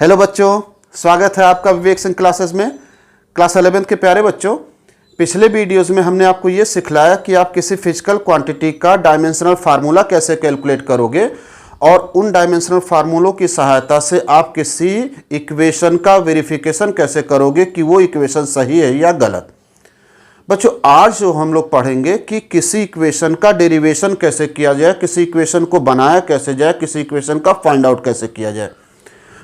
Hello बच्चों, स्वागत है आपका विवेक सिंह क्लासेस में। क्लास 11th के प्यारे बच्चों, पिछले वीडियोस में हमने आपको ये सिखलाया कि आप किसी फिजिकल क्वांटिटी का डायमेंशनल फार्मूला कैसे कैलकुलेट करोगे और उन डायमेंशनल फार्मूलों की सहायता से आप किसी इक्वेशन का वेरिफिकेशन कैसे करोगे कि वो इक्वेशन सही है या गलत। बच्चों, आज जो हम लोग पढ़ेंगे कि किसी इक्वेशन का डेरिवेशन कैसे किया जाए, किसी इक्वेशन को बनाया कैसे जाए, किसी इक्वेशन का फाइंड आउट कैसे किया जाए।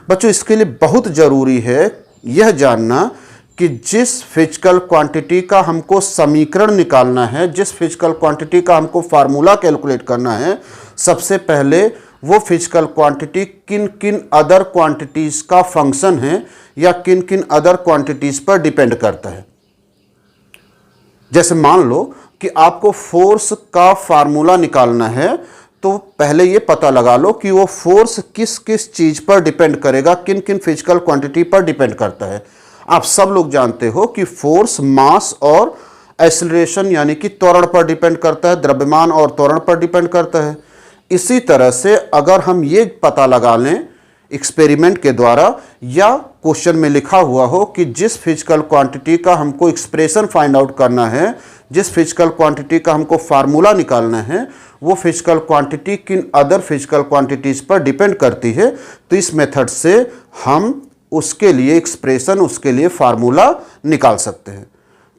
बच्चों, इसके लिए बहुत ज़रूरी है यह जानना कि जिस फिजिकल क्वांटिटी का हमको समीकरण निकालना है, जिस फिजिकल क्वांटिटी का हमको फार्मूला कैलकुलेट करना है, सबसे पहले वो फिजिकल क्वांटिटी किन किन अदर क्वांटिटीज़ का फंक्शन है या किन किन अदर क्वांटिटीज़ पर डिपेंड करता है। जैसे मान लो कि आपको फोर्स का फार्मूला निकालना है, तो पहले ये पता लगा लो कि वो फोर्स किस किस चीज़ पर डिपेंड करेगा, किन किन फिजिकल क्वांटिटी पर डिपेंड करता है। आप सब लोग जानते हो कि फोर्स मास और एक्सेलरेशन यानी कि त्वरण पर डिपेंड करता है, द्रव्यमान और त्वरण पर डिपेंड करता है। इसी तरह से अगर हम ये पता लगा लें एक्सपेरिमेंट के द्वारा या क्वेश्चन में लिखा हुआ हो कि जिस फिजिकल क्वांटिटी का हमको एक्सप्रेशन फाइंड आउट करना है, जिस फिजिकल क्वांटिटी का हमको फार्मूला निकालना है, वो फिजिकल क्वांटिटी किन अदर फिजिकल क्वांटिटीज़ पर डिपेंड करती है, तो इस मेथड से हम उसके लिए एक्सप्रेशन, उसके लिए फार्मूला निकाल सकते हैं।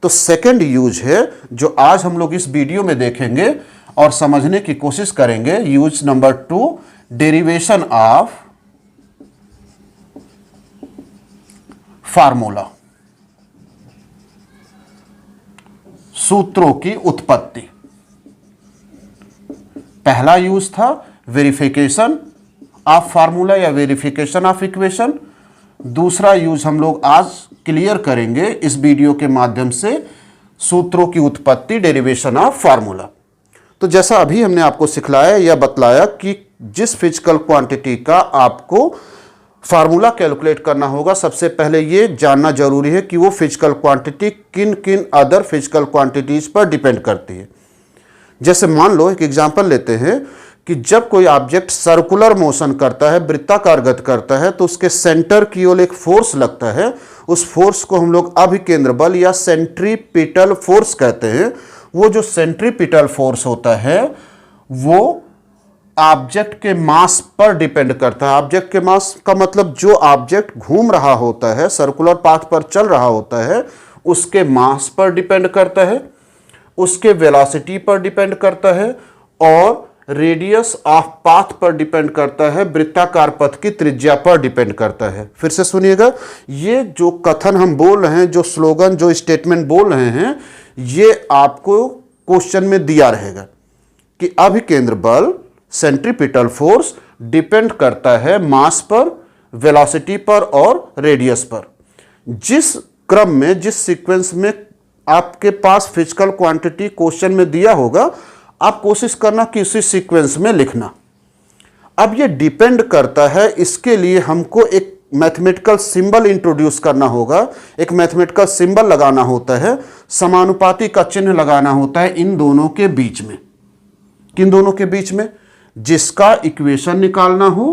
तो सेकंड यूज है जो आज हम लोग इस वीडियो में देखेंगे और समझने की कोशिश करेंगे। Use number 2, derivation of formula, सूत्रों की उत्पत्ति। पहला यूज था वेरिफिकेशन ऑफ फार्मूला या वेरिफिकेशन ऑफ इक्वेशन। दूसरा यूज हम लोग आज क्लियर करेंगे इस वीडियो के माध्यम से, सूत्रों की उत्पत्ति, डेरिवेशन ऑफ फार्मूला। तो जैसा अभी हमने आपको सिखलाया या बतलाया कि जिस फिजिकल क्वांटिटी का आपको फार्मूला कैलकुलेट करना होगा, सबसे पहले ये जानना जरूरी है कि वो फिजिकल क्वांटिटी किन किन अदर फिजिकल क्वांटिटीज पर डिपेंड करती है। जैसे मान लो एक एग्जांपल लेते हैं कि जब कोई ऑब्जेक्ट सर्कुलर मोशन करता है, वृत्ताकार गति करता है, तो उसके सेंटर की ओर एक फोर्स लगता है। उस फोर्स को हम लोग अभिकेंद्र बल या सेंट्रीपिटल फोर्स कहते हैं। वो जो सेंट्रीपिटल फोर्स होता है वो ऑब्जेक्ट के मास पर डिपेंड करता है। ऑब्जेक्ट के मास का मतलब जो ऑब्जेक्ट घूम रहा होता है, सर्कुलर पाथ पर चल रहा होता है, उसके मास पर डिपेंड करता है, उसके वेलोसिटी पर डिपेंड करता है और रेडियस ऑफ पाथ पर डिपेंड करता है, वृत्ताकार पथ की त्रिज्या पर डिपेंड करता है। फिर से सुनिएगा, ये जो कथन हम बोल रहे हैं, जो स्लोगन, जो स्टेटमेंट बोल रहे हैं, ये आपको क्वेश्चन में दिया रहेगा कि अभिकेंद्र बल, सेंट्रीपिटल फोर्स डिपेंड करता है मास पर, वेलोसिटी पर और रेडियस पर। जिस क्रम में, जिस सीक्वेंस में आपके पास फिजिकल क्वांटिटी क्वेश्चन में दिया होगा, आप कोशिश करना कि उसी सीक्वेंस में लिखना। अब ये डिपेंड करता है, इसके लिए हमको एक मैथमेटिकल सिंबल इंट्रोड्यूस करना होगा, एक मैथमेटिकल सिंबल लगाना होता है, समानुपाती का चिन्ह लगाना होता है इन दोनों के बीच में। किन दोनों के बीच में? जिसका इक्वेशन निकालना हो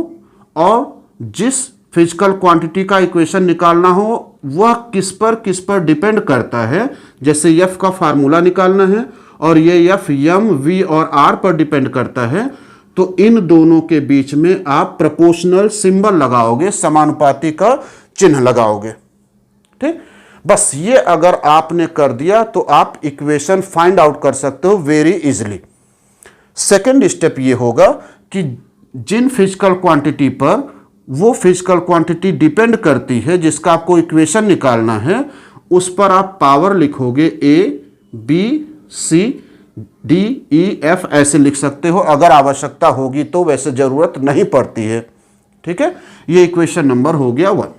और जिस फिजिकल क्वांटिटी का इक्वेशन निकालना हो वह किस पर डिपेंड करता है। जैसे एफ का फार्मूला निकालना है और ये एफ एम वी और आर पर डिपेंड करता है, तो इन दोनों के बीच में आप प्रोपोर्शनल सिंबल लगाओगे, समानुपाती का चिन्ह लगाओगे। ठीक, बस ये अगर आपने कर दिया तो आप इक्वेशन फाइंड आउट कर सकते हो वेरी इजीली। सेकेंड स्टेप ये होगा कि जिन फिजिकल क्वांटिटी पर वो फिजिकल क्वांटिटी डिपेंड करती है, जिसका आपको इक्वेशन निकालना है, उस पर आप पावर लिखोगे A B C D E F, ऐसे लिख सकते हो। अगर आवश्यकता होगी तो, वैसे जरूरत नहीं पड़ती है। ठीक है, ये इक्वेशन नंबर हो गया 1।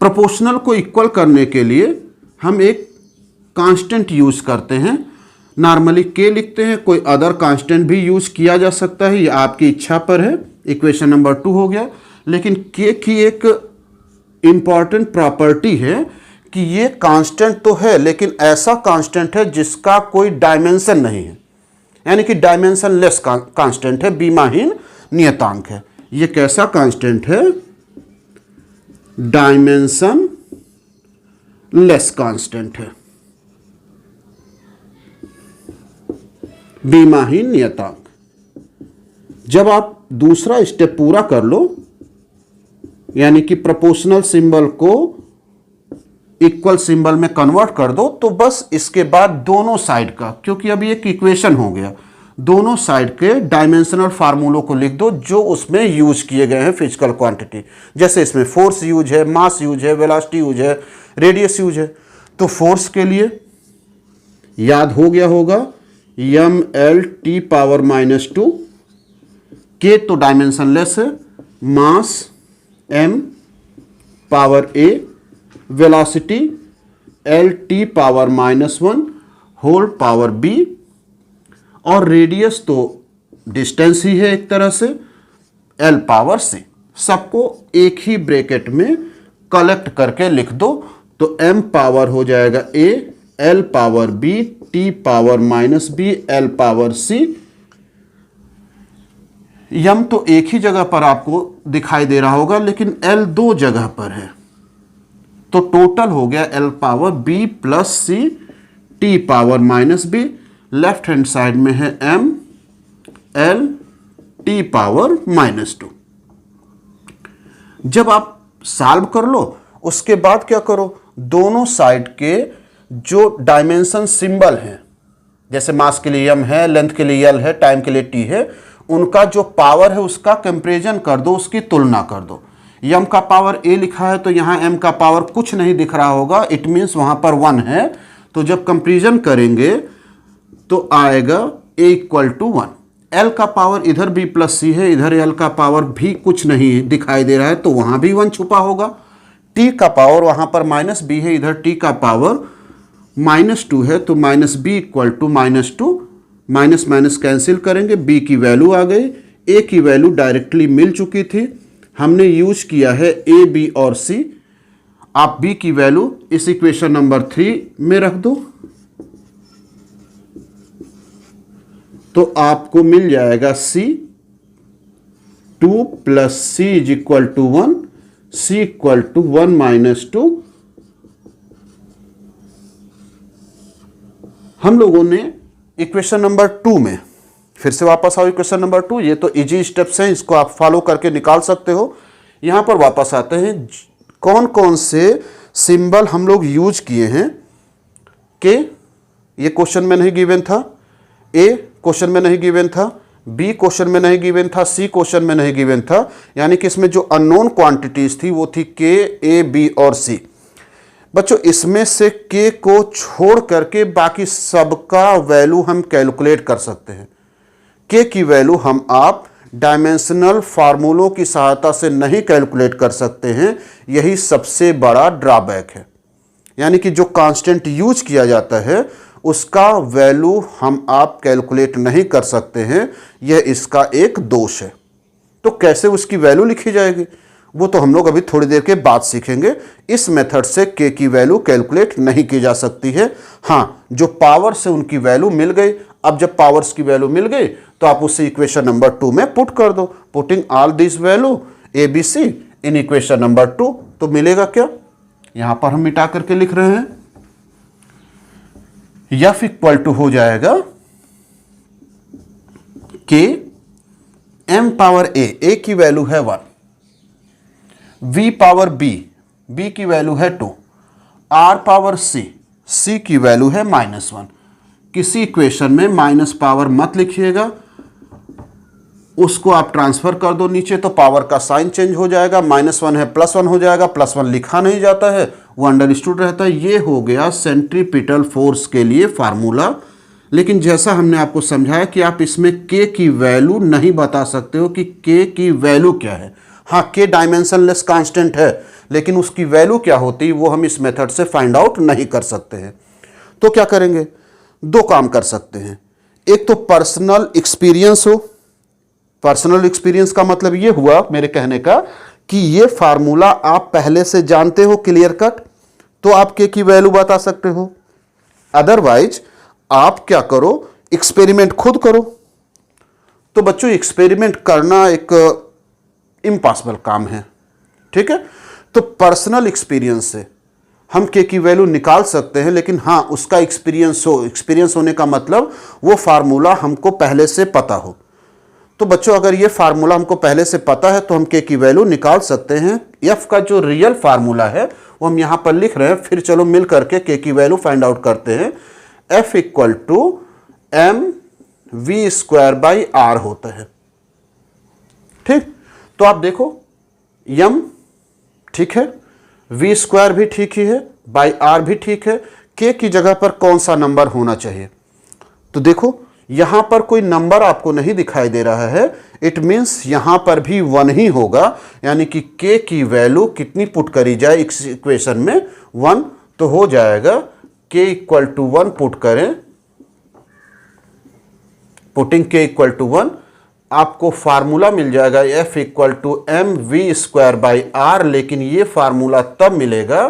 प्रोपोर्शनल को इक्वल करने के लिए हम एक कांस्टेंट यूज करते हैं। नॉर्मली के लिखते हैं, कोई अदर कांस्टेंट भी यूज किया जा सकता है, ये आपकी इच्छा पर है। इक्वेशन नंबर 2 हो गया। लेकिन के की एक इंपॉर्टेंट प्रॉपर्टी है कि ये कांस्टेंट तो है, लेकिन ऐसा कांस्टेंट है जिसका कोई डायमेंशन नहीं है, यानी कि डायमेंशन लेस कांस्टेंट है, बीमाहीन नियतांक है। ये कैसा कांस्टेंट है? डायमेंशन लेस कांस्टेंट है, बीमाहीन नियतांक। जब आप दूसरा स्टेप पूरा कर लो, यानी कि प्रोपोर्शनल सिंबल को इक्वल सिंबल में कन्वर्ट कर दो, तो बस इसके बाद दोनों साइड का, क्योंकि अभी एक इक्वेशन हो गया, दोनों साइड के डायमेंशनल फार्मूलों को लिख दो जो उसमें यूज किए गए हैं फिजिकल क्वांटिटी। जैसे इसमें फोर्स यूज है, मास यूज है, वेलोसिटी यूज है, रेडियस यूज है। तो फोर्स के लिए याद हो गया होगा mL(T⁻²), के तो डायमेंशन लेस है, मास m⁻A, वेलोसिटी L(T⁻⁻1)(B), और रेडियस तो डिस्टेंस ही है एक तरह से, L⁻C। सबको एक ही ब्रैकेट में कलेक्ट करके लिख दो, तो m पावर हो जाएगा A, L⁻B, T⁻−B, L⁻C। यम तो एक ही जगह पर आपको दिखाई दे रहा होगा, लेकिन L दो जगह पर है, तो टोटल हो गया L⁻B + C T⁻−B। Left hand side में है m L T⁻²। जब आप सॉल्व कर लो, उसके बाद क्या करो, दोनों साइड के जो डायमेंशन सिंबल हैं, जैसे मास के लिए m है, लेंथ के लिए l है, टाइम के लिए t है, उनका जो पावर है उसका कंपैरिजन कर दो, उसकी तुलना कर दो। m का पावर a लिखा है तो यहाँ m का पावर कुछ नहीं दिख रहा होगा, इट मीन्स वहां पर 1 है। तो जब कंपैरिजन करेंगे तो आएगा a = 1। l का पावर इधर b + c है, इधर l का पावर भी कुछ नहीं दिखाई दे रहा है, तो वहां भी 1 छुपा होगा। t का पावर वहां पर -b है, इधर t का पावर -2 है, तो -b = -2, माइनस माइनस कैंसिल करेंगे, b की वैल्यू आ गई, a की वैल्यू डायरेक्टली मिल चुकी थी, हमने यूज किया है a, b और c। आप b की वैल्यू इस इक्वेशन नंबर 3 में रख दो, तो आपको मिल जाएगा c 2 + c = 1, c = 1 - 2। हम लोगों ने इक्वेशन नंबर 2 में, फिर से वापस आओ इक्वेशन नंबर 2, ये तो इजी स्टेप्स हैं, इसको आप फॉलो करके निकाल सकते हो। यहां पर वापस आते हैं, कौन कौन से सिंबल हम लोग यूज किए हैं। के ये क्वेश्चन में नहीं गिवन था, ए क्वेश्चन में नहीं गिवन था, बी क्वेश्चन में नहीं गिवन था, सी क्वेश्चन में नहीं गिवन था, यानी कि इसमें जो अननोन क्वांटिटीज थी वो थी के, ए, बी और सी। बच्चों इसमें से के को छोड़ करके बाकी सबका वैल्यू हम कैलकुलेट कर सकते हैं। के की वैल्यू हम आप डायमेंशनल फार्मूलों की सहायता से नहीं कैलकुलेट कर सकते हैं, यही सबसे बड़ा ड्रॉबैक है। यानी कि जो कांस्टेंट यूज किया जाता है उसका वैल्यू हम आप कैलकुलेट नहीं कर सकते हैं, यह इसका एक दोष है। तो कैसे उसकी वैल्यू लिखी जाएगी वो तो हम लोग अभी थोड़ी देर के बाद सीखेंगे। इस मेथड से के की वैल्यू कैलकुलेट नहीं की जा सकती है। हाँ, जो पावर से उनकी वैल्यू मिल गई, अब जब पावर्स की वैल्यू मिल गई तो आप उसे इक्वेशन नंबर 2 में पुट कर दो। Putting all this value A B C in equation number 2, तो मिलेगा क्या, यहां पर हम मिटा करके लिख रहे हैं, एफ = हो जाएगा के m⁻A, a की वैल्यू है 1, v⁻B, b की वैल्यू है 2, r⁻C, c की वैल्यू है -1। किसी इक्वेशन में माइनस पावर मत लिखिएगा, उसको आप ट्रांसफर कर दो नीचे तो पावर का साइन चेंज हो जाएगा, -1 है +1 हो जाएगा, +1 लिखा नहीं जाता है, वो अंडरस्टूड रहता है। ये हो गया सेंट्रीपिटल फोर्स के लिए फार्मूला। लेकिन जैसा हमने आपको समझाया कि आप इसमें के की वैल्यू नहीं बता सकते हो कि के की वैल्यू क्या है। हाँ, के डायमेंशनलेस कांस्टेंट है, लेकिन उसकी वैल्यू क्या होती है वो हम इस मेथड से फाइंड आउट नहीं कर सकते हैं। तो क्या करेंगे, दो काम कर सकते हैं। एक तो पर्सनल एक्सपीरियंस हो, पर्सनल एक्सपीरियंस का मतलब ये हुआ मेरे कहने का कि ये फार्मूला आप पहले से जानते हो क्लियर कट, तो आप के की वैल्यू बता सकते हो। अदरवाइज आप क्या करो, एक्सपेरिमेंट खुद करो। तो बच्चों एक्सपेरिमेंट करना एक इम्पॉसिबल काम है, ठीक है। तो पर्सनल एक्सपीरियंस से हम के की वैल्यू निकाल सकते हैं, लेकिन हाँ उसका एक्सपीरियंस होने का मतलब वो फार्मूला हमको पहले से पता हो। तो बच्चों अगर ये फार्मूला हमको पहले से पता है तो हम के की वैल्यू निकाल सकते हैं। एफ का जो रियल फार्मूला है वो हम यहाँ पर लिख रहे हैं, फिर चलो मिल करके के की वैल्यू फाइंड आउट करते हैं। F equal to M V square by R होता है। ठीक, तो आप देखो यम ठीक है, वी स्क्वायर भी ठीक ही है, बाई आर भी ठीक है, के की जगह पर कौन सा नंबर होना चाहिए? तो देखो यहां पर कोई नंबर आपको नहीं दिखाई दे रहा है, इट मीन्स यहां पर भी 1 ही होगा, यानी कि के की वैल्यू कितनी पुट करी जाए इस इक्वेशन में? 1, तो हो जाएगा के इक्वल टू 1 पुट करें, पुटिंग के इक्वल टू 1 आपको फार्मूला मिल जाएगा F equal to M V square by R. लेकिन ये फार्मूला तब मिलेगा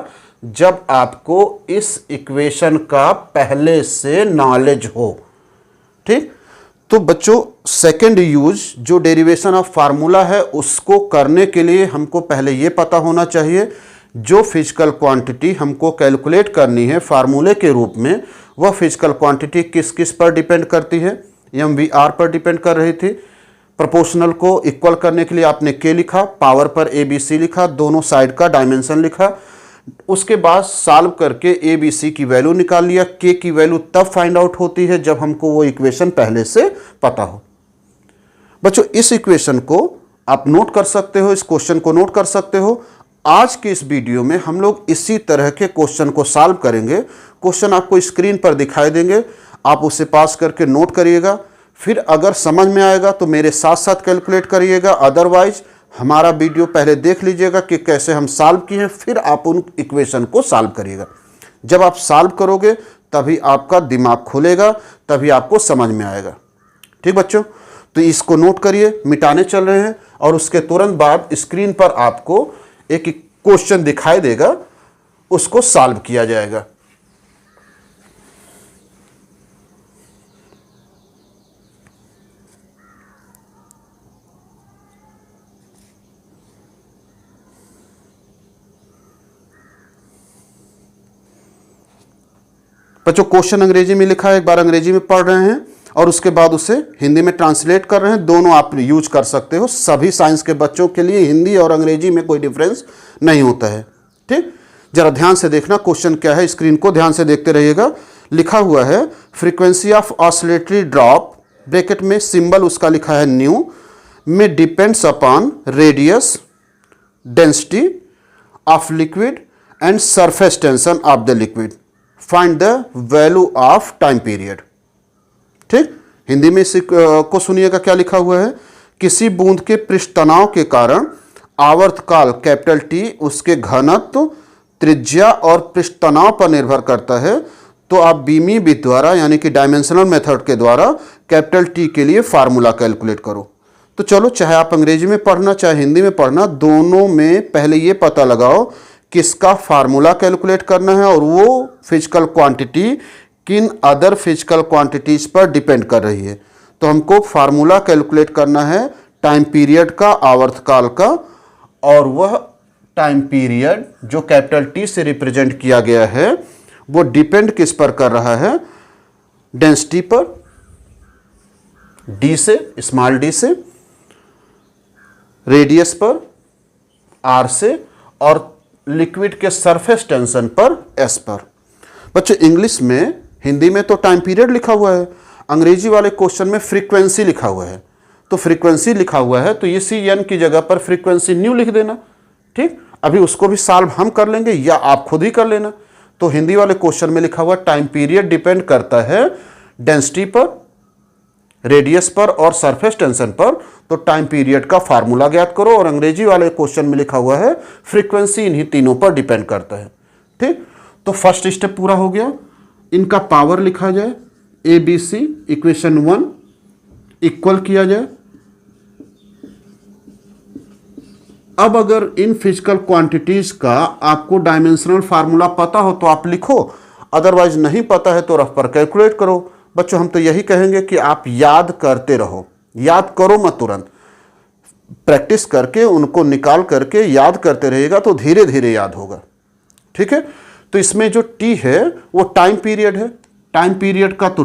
जब आपको इस इक्वेशन का पहले से नॉलेज हो। ठीक, तो बच्चों सेकंड यूज जो डेरिवेशन ऑफ फार्मूला है उसको करने के लिए हमको पहले ये पता होना चाहिए जो फिजिकल क्वांटिटी हमको कैलकुलेट करनी है फार्मूले के रूप में, वह फिजिकल क्वांटिटी किस किस पर डिपेंड करती है? एम वी आर पर डिपेंड कर रही थी। प्रोपोर्शनल को इक्वल करने के लिए आपने के लिखा, पावर पर ए बी सी लिखा, दोनों साइड का डायमेंशन लिखा, उसके बाद सॉल्व करके ए बी सी की वैल्यू निकाल लिया। के की वैल्यू तब फाइंड आउट होती है जब हमको वो इक्वेशन पहले से पता हो। बच्चों इस इक्वेशन को आप नोट कर सकते हो, इस क्वेश्चन को नोट कर सकते हो। आज के इस वीडियो में हम लोग इसी तरह के क्वेश्चन को सॉल्व करेंगे। क्वेश्चन आपको स्क्रीन पर दिखाई देंगे, आप उसे पास करके नोट करिएगा। फिर अगर समझ में आएगा तो मेरे साथ साथ कैलकुलेट करिएगा, अदरवाइज हमारा वीडियो पहले देख लीजिएगा कि कैसे हम सॉल्व किए हैं, फिर आप उन इक्वेशन को सॉल्व करिएगा। जब आप सॉल्व करोगे तभी आपका दिमाग खुलेगा, तभी आपको समझ में आएगा। ठीक बच्चों, तो इसको नोट करिए, मिटाने चल रहे हैं और उसके तुरंत बाद स्क्रीन पर आपको एक क्वेश्चन दिखाई देगा, उसको सॉल्व किया जाएगा। बच्चों क्वेश्चन अंग्रेजी में लिखा है, एक बार अंग्रेजी में पढ़ रहे हैं और उसके बाद उसे हिंदी में ट्रांसलेट कर रहे हैं। दोनों आप यूज कर सकते हो, सभी साइंस के बच्चों के लिए हिंदी और अंग्रेजी में कोई डिफरेंस नहीं होता है। ठीक, जरा ध्यान से देखना क्वेश्चन क्या है, स्क्रीन को ध्यान से देखते रहिएगा। लिखा हुआ है frequency of oscillatory drop, bracket में सिंबल उसका लिखा है न्यू, में depends upon radius, density of liquid and surface tension of the liquid, find the value of time period. ठीक, हिंदी में इसी को सुनिएगा क्या लिखा हुआ है। किसी बूंद के पृष्ठ तनाव के कारण आवर्तकाल कैपिटल टी उसके घनत्व, त्रिज्या और पृष्ठ तनाव पर निर्भर करता है। तो आप बीमी विधि द्वारा यानी कि डायमेंशनल मेथड के द्वारा कैपिटल टी के लिए फार्मूला कैलकुलेट करो। तो चलो, चाहे आप अंग्रेजी में पढ़ना चाहे हिंदी में पढ़ना, दोनों में पहले ये पता लगाओ किसका फार्मूला कैलकुलेट करना है और वो फिजिकल क्वांटिटी किन अदर फिजिकल क्वांटिटीज पर डिपेंड कर रही है। तो हमको फार्मूला कैलकुलेट करना है टाइम पीरियड का, आवर्तकाल का, और वह टाइम पीरियड जो कैपिटल टी से रिप्रेजेंट किया गया है वो डिपेंड किस पर कर रहा है? डेंसिटी पर, डी से, स्मॉल डी से, रेडियस पर, आर से, और लिक्विड के सरफेस टेंशन पर, एस पर। बच्चों इंग्लिश में, हिंदी में तो टाइम पीरियड लिखा हुआ है, अंग्रेजी वाले क्वेश्चन में फ्रीक्वेंसी लिखा हुआ है। तो फ्रीक्वेंसी लिखा हुआ है तो इसी एन की जगह पर फ्रीक्वेंसी न्यू लिख देना। ठीक, अभी उसको भी सॉल्व हम कर लेंगे या आप खुद ही कर लेना। तो हिंदी वाले क्वेश्चन में लिखा हुआ टाइम पीरियड डिपेंड करता है डेंसिटी पर, रेडियस पर और सरफेस टेंशन पर। तो टाइम पीरियड का फार्मूला ज्ञात करो, और अंग्रेजी वाले क्वेश्चन में लिखा हुआ है फ्रीक्वेंसी इन्हीं तीनों पर डिपेंड करता है। ठीक, तो फर्स्ट स्टेप पूरा हो गया। इनका पावर लिखा जाए, A B C equation 1 equal किया जाए। अब अगर इन फिजिकल क्वांटिटीज का आपको डायमेंशनल फार्मूला पता हो तो आप लिखो, अदरवाइज नहीं पता है तो रफ पर कैलकुलेट करो। बच्चों हम तो यही कहेंगे कि आप याद करते रहो, याद करो मत तुरंत। प्रैक्टिस करके उनको निकाल करके याद करते रहिएगा तो धीरे धीरे याद होगा। ठीक है, तो इसमें जो टी है वो टाइम पीरियड है, टाइम पीरियड का तो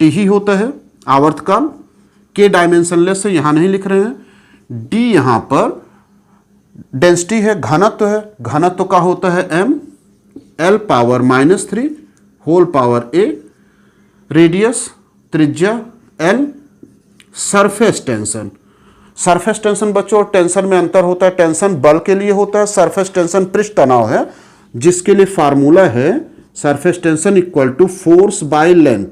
टी ही होता है, आवर्तकाल। के डायमेंशनलेस है, यहां नहीं लिख रहे हैं। डी यहां पर डेंसिटी है, घनत्व है, घनत्व का होता है m, l power -3 whole power a, radius त्रिज्या l, surface tension. Surface tension बच्चों और टेंशन में अंतर होता है, टेंशन बल के लिए होता है, सरफेस टेंशन पृष्ठ तनाव है, जिसके लिए फार्मूला है surface tension equal to force by length.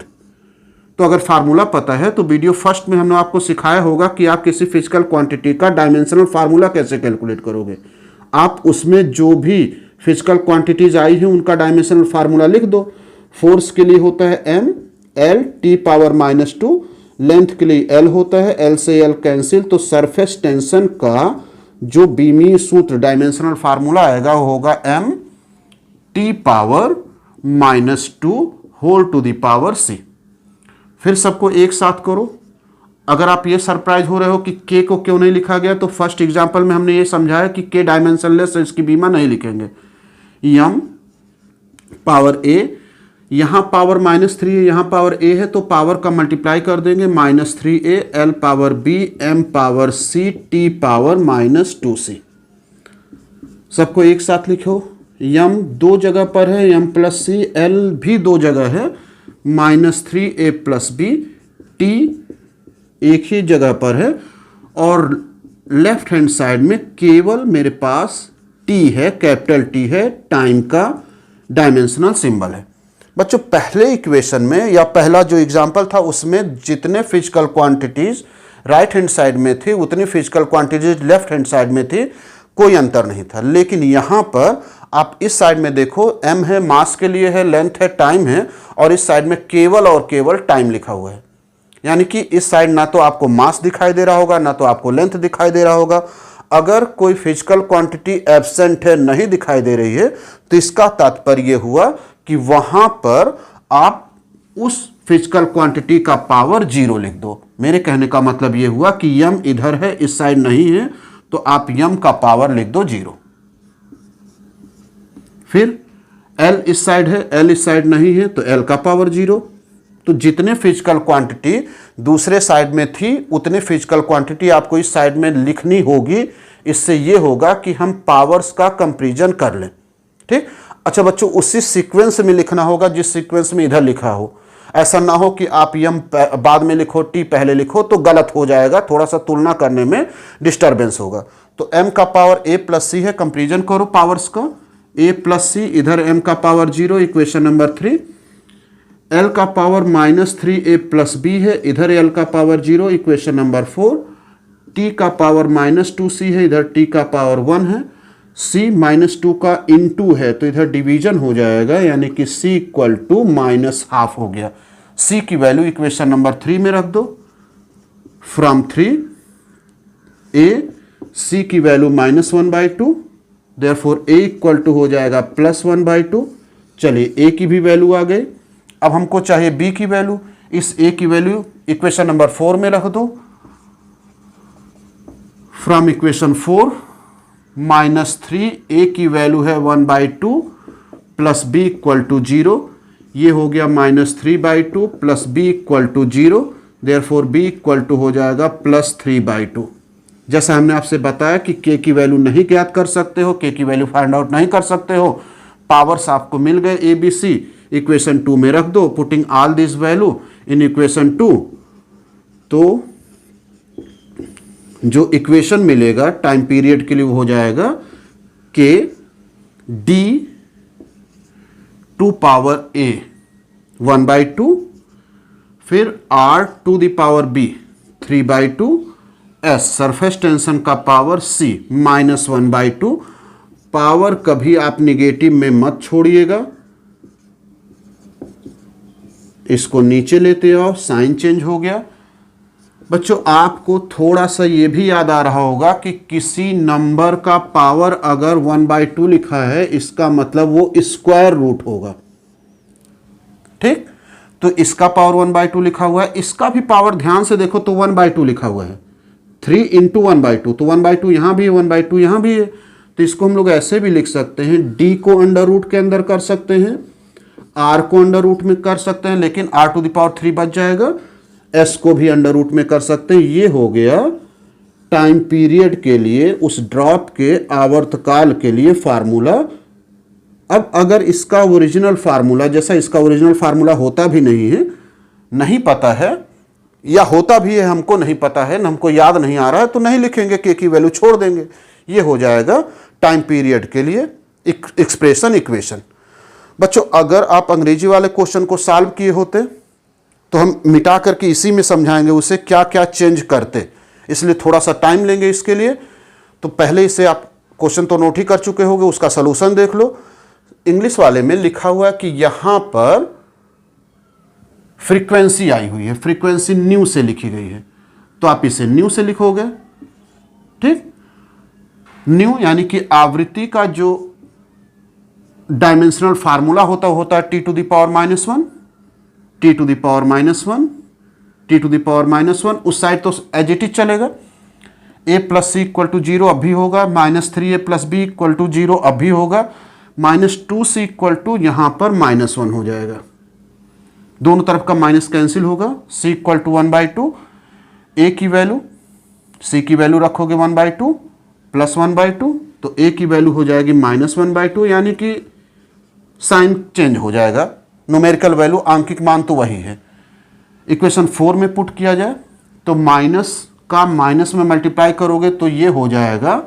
तो अगर फार्मूला पता है तो वीडियो फर्स्ट में हमने आपको सिखाया होगा कि आप किसी फिजिकल क्वांटिटी का डायमेंशनल फार्मूला कैसे कैलकुलेट करोगे। आप उसमें जो भी फिजिकल क्वांटिटीज आई हैं उनका डायमेंशनल फार्मूला लिख दो। फोर्स के लिए होता है m, l t power -2, length के लिए l होता है, l से l कैंसिल, तो सरफेस टेंशन का जो बीमीय सूत्र डायमेंशनल फार्मूला आएगा वो होगा m t power -2 whole to the power c। फिर सबको एक साथ करो। अगर आप ये सरप्राइज हो रहे हो कि k को क्यों नहीं लिखा गया, तो फर्स्ट एग्जांपल में हमने ये समझाया कि k डायमेंशनलेस है, इसकी बीमा नहीं लिखेंगे। m पावर a, यहां पावर -3 है, यहां पावर a है, तो पावर का मल्टीप्लाई कर देंगे, -3a, l power b, m power c, t power -2c। सबको एक साथ लिखो। m दो जगह पर है, m प्लस c, l भी दो जगह है, -3a प्लस b, t एक ही जगह पर है, और लेफ्ट हैंड साइड में केवल मेरे पास t है, कैपिटल T है, टाइम का डायमेंशनल सिंबल है। बच्चों पहले इक्वेशन में या पहला जो एग्जांपल था उसमें जितने physical quantities right hand side में थे उतनी physical quantities left hand side में थी, कोई अंतर नहीं था। लेकिन यहां पर आप इस साइड में देखो, m है, मास के लिए है, लेंथ है, टाइम है, और इस साइड में केवल और केवल टाइम लिखा हुआ है। यानी कि इस साइड ना तो आपको मास दिखाई दे रहा होगा, ना तो आपको लेंथ दिखाई दे रहा होगा। अगर कोई फिजिकल क्वांटिटी एब्सेंट है, नहीं दिखाई दे रही है, तो इसका तात्पर्य हुआ कि वहां पर आप उस फिजिकल क्वांटिटी का पावर 0 लिख दो। मेरे कहने का मतलब यह हुआ कि m इधर है, इस साइड नहीं है, तो आप m का पावर लिख दो 0। फिर l इस साइड है, l इस साइड नहीं है, तो l का पावर 0। तो जितने फिजिकल क्वांटिटी दूसरे साइड में थी उतने फिजिकल क्वांटिटी आपको इस साइड में लिखनी होगी। इससे ये होगा कि हम पावर्स का कंपैरिजन कर लें। ठीक। अच्छा बच्चों, उसी सीक्वेंस में लिखना होगा जिस सीक्वेंस में इधर लिखा हो। ऐसा ना हो कि आप m बाद में लिखो, t पहले लिखो, तो गलत हो जाएगा, थोड़ा सा तुलना करने में डिस्टर्बेंस होगा। तो m का पावर a प्लस c है, कंपैरिजन करो पावर्स का, a प्लस c, इधर m का पावर 0, इक्वेशन नंबर 3। l का पावर -3a प्लस b है, इधर l का पावर 0, इक्वेशन नंबर 4। t का पावर -2c है, इधर t का पावर 1 है, c -2 का इनटू है, तो इधर डिवीजन हो जाएगा, यानी कि c इक्वल टू -½ हो गया। c की वैल्यू इक्वेशन नंबर 3 में रख दो। फ्रॉम 3 a, c की value -1/2, therefore a equal to हो जाएगा +1/2। चलिए a की भी वैल्यू आ गई। अब हमको चाहिए b की वैल्यू। इस a की वैल्यू इक्वेशन नंबर 4 में रख दो। फ्रॉम इक्वेशन 4 -3, a की वैल्यू है 1/2 प्लस b इक्वल टू 0, ये हो गया -3/2 plus b equal to 0, therefore b equal to हो जाएगा +3/2। जैसा हमने आपसे बताया कि k की वैल्यू नहीं ज्ञात कर सकते हो, k की वैल्यू फाइंड आउट नहीं कर सकते हो, पावर्स आपको मिल गए a b c, इक्वेशन 2 में रख दो। Putting all this value in equation 2, तो जो इक्वेशन मिलेगा टाइम पीरियड के लिए वो हो जाएगा k d to power a 1/2, फिर r to the power b 3/2, s surface tension का पावर c -1/2। पावर कभी आप निगेटिव में मत छोड़िएगा, इसको नीचे लेते आओ, साइन चेंज हो गया। बच्चों आपको थोड़ा सा ये भी याद आ रहा होगा कि किसी नंबर का पावर अगर 1/2 लिखा है, इसका मतलब वो स्क्वायर रूट होगा। ठीक, तो इसका पावर 1/2 लिखा हुआ है, इसका भी पावर ध्यान से देखो तो 1/2 लिखा हुआ है। 3 इंटू 1/2, तो 1/2 यहाँ भी है, 1/2 यहाँ भी है, तो इसको हम लोग ऐसे भी लिख सकते हैं, d को अंडर रूट के अंदर कर सकते हैं, r को अंडर रूट में कर सकते हैं, लेकिन r⁻³ बच जाएगा, s को भी अंडर रूट में कर सकते हैं। ये हो गया टाइम पीरियड के लिए, उस ड्रॉप के आवर्तकाल के लिए फार्मूला। अब अगर इसका ओरिजिनल फार्मूला, जैसा इसका ओरिजिनल फार्मूला होता भी नहीं है, नहीं पता है, या होता भी है हमको नहीं पता है, हमको याद नहीं आ रहा है, तो नहीं लिखेंगे, के की वैल्यू छोड़ देंगे। ये हो जाएगा टाइम पीरियड के लिए एक्सप्रेशन इक्वेशन। बच्चों अगर आप अंग्रेजी वाले क्वेश्चन को सॉल्व किए होते तो हम मिटा करके इसी में समझाएंगे उसे क्या क्या चेंज करते, इसलिए थोड़ा सा टाइम लेंगे इसके लिए। तो पहले इसे आप क्वेश्चन तो नोट ही कर चुके होंगे, उसका सलूशन देख लो। इंग्लिश वाले में लिखा हुआ है कि यहां पर फ्रीक्वेंसी आई हुई है, फ्रीक्वेंसी न्यू से लिखी गई है, तो आप इसे न्यू से लिखोगे, ठीक। न्यू यानी कि आवृत्ति का जो डायमेंशनल फार्मूला होता है t⁻⁻1, t⁻⁻1, t⁻⁻1, उस साइड तो एज इट इज चलेगा। a + c = 0 अब भी होगा, -3a + b = 0 अब भी होगा, -2c = यहां पर -1 हो जाएगा, दोनों तरफ का माइनस कैंसिल होगा, c = 1/2, a की वैल्यू, c की वैल्यू रखोगे 1/2 + 1/2, तो a की वैल्यू हो जाएगी -1/2, यानी कि साइन चेंज हो जाएगा, न्यूमेरिकल वैल्यू आंकिक मान तो वही है। इक्वेशन 4 में पुट किया जाए तो माइनस का माइनस में मल्टीप्लाई करोगे तो ये हो जाएगा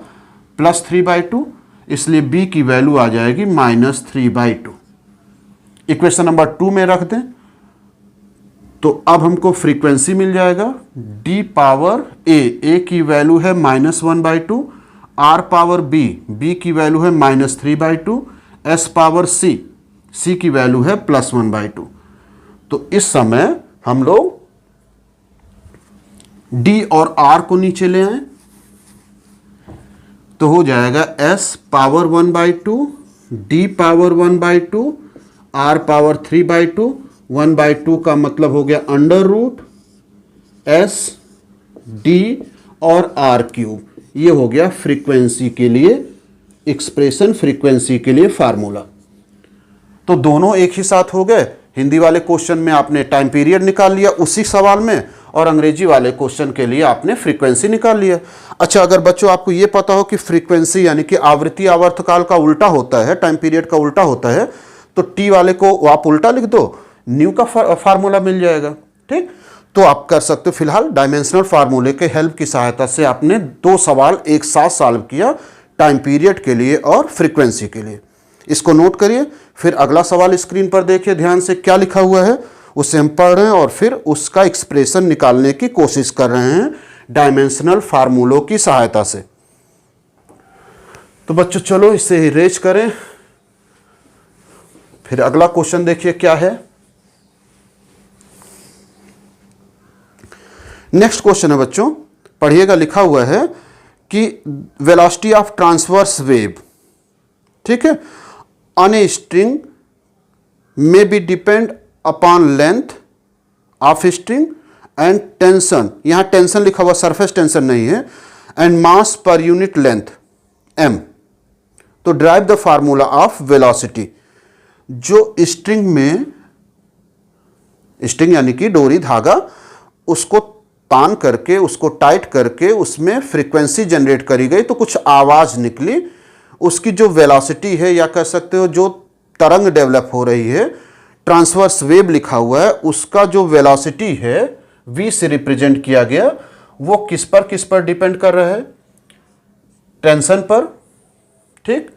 +3/2, इसलिए b की वैल्यू आ जाएगी -3/2। इक्वेशन नंबर 2 में रख दें तो अब हमको फ्रीक्वेंसी मिल जाएगा d पावर a की वैल्यू है -1/2, r पावर b की वैल्यू है -3/2, s पावर c की वैल्यू है +1/2। तो इस समय हम लोग d और r को नीचे ले आए तो हो जाएगा s power 1/2, d power 1/2, r power 3/2, 1/2 का मतलब हो गया अंडर रूट s d और r³। ये हो गया फ्रीक्वेंसी के लिए एक्सप्रेशन, फ्रीक्वेंसी के लिए फार्मूला। तो दोनों एक ही साथ हो गए। हिंदी वाले क्वेश्चन में आपने टाइम पीरियड निकाल लिया उसी सवाल में, और अंग्रेजी वाले क्वेश्चन के लिए आपने फ्रीक्वेंसी निकाल लिया। अच्छा, अगर बच्चों आपको ये पता हो कि फ्रीक्वेंसी यानी कि आवृत्ति आवर्तकाल का उल्टा होता है, टाइम पीरियड का उल्टा होता है, तो टी वाले को आप उल्टा लिख दो, न्यू का फार्मूला मिल जाएगा, ठीक। तो आप कर सकते हो। फिलहाल डायमेंशनल फार्मूले के हेल्प की सहायता से आपने 2 सवाल एक साथ सॉल्व किया, टाइम पीरियड के लिए और फ्रीक्वेंसी के लिए। इसको नोट करिए, फिर अगला सवाल स्क्रीन पर देखिए ध्यान से क्या लिखा हुआ है, उसे हम पढ़ रहे हैं और फिर उसका एक्सप्रेशन निकालने की कोशिश कर रहे हैं डायमेंशनल फार्मूलों की सहायता से। तो बच्चों चलो इसे इरेज करें, फिर अगला क्वेश्चन देखिए क्या है। नेक्स्ट क्वेश्चन है बच्चों, पढ़िएगा, लिखा हुआ है कि वेलोसिटी ऑफ ट्रांसवर्स वेव, ठीक है, on a string may be depend upon length of string and tension, यहां टेंशन लिखा हुआ, सरफेस टेंशन नहीं है, एंड मास पर यूनिट लेंथ m। तो drive the formula of velocity. जो स्ट्रिंग में, स्ट्रिंग यानी कि डोरी, धागा, उसको तान करके, उसको टाइट करके उसमें फ्रीक्वेंसी जनरेट करी गई तो कुछ आवाज निकली, उसकी जो वेलोसिटी है या कह सकते हो जो तरंग डेवलप हो रही है, ट्रांसवर्स वेव लिखा हुआ है, उसका जो वेलोसिटी है v से रिप्रेजेंट किया गया, वो किस पर डिपेंड कर रहा है, टेंशन पर, ठीक,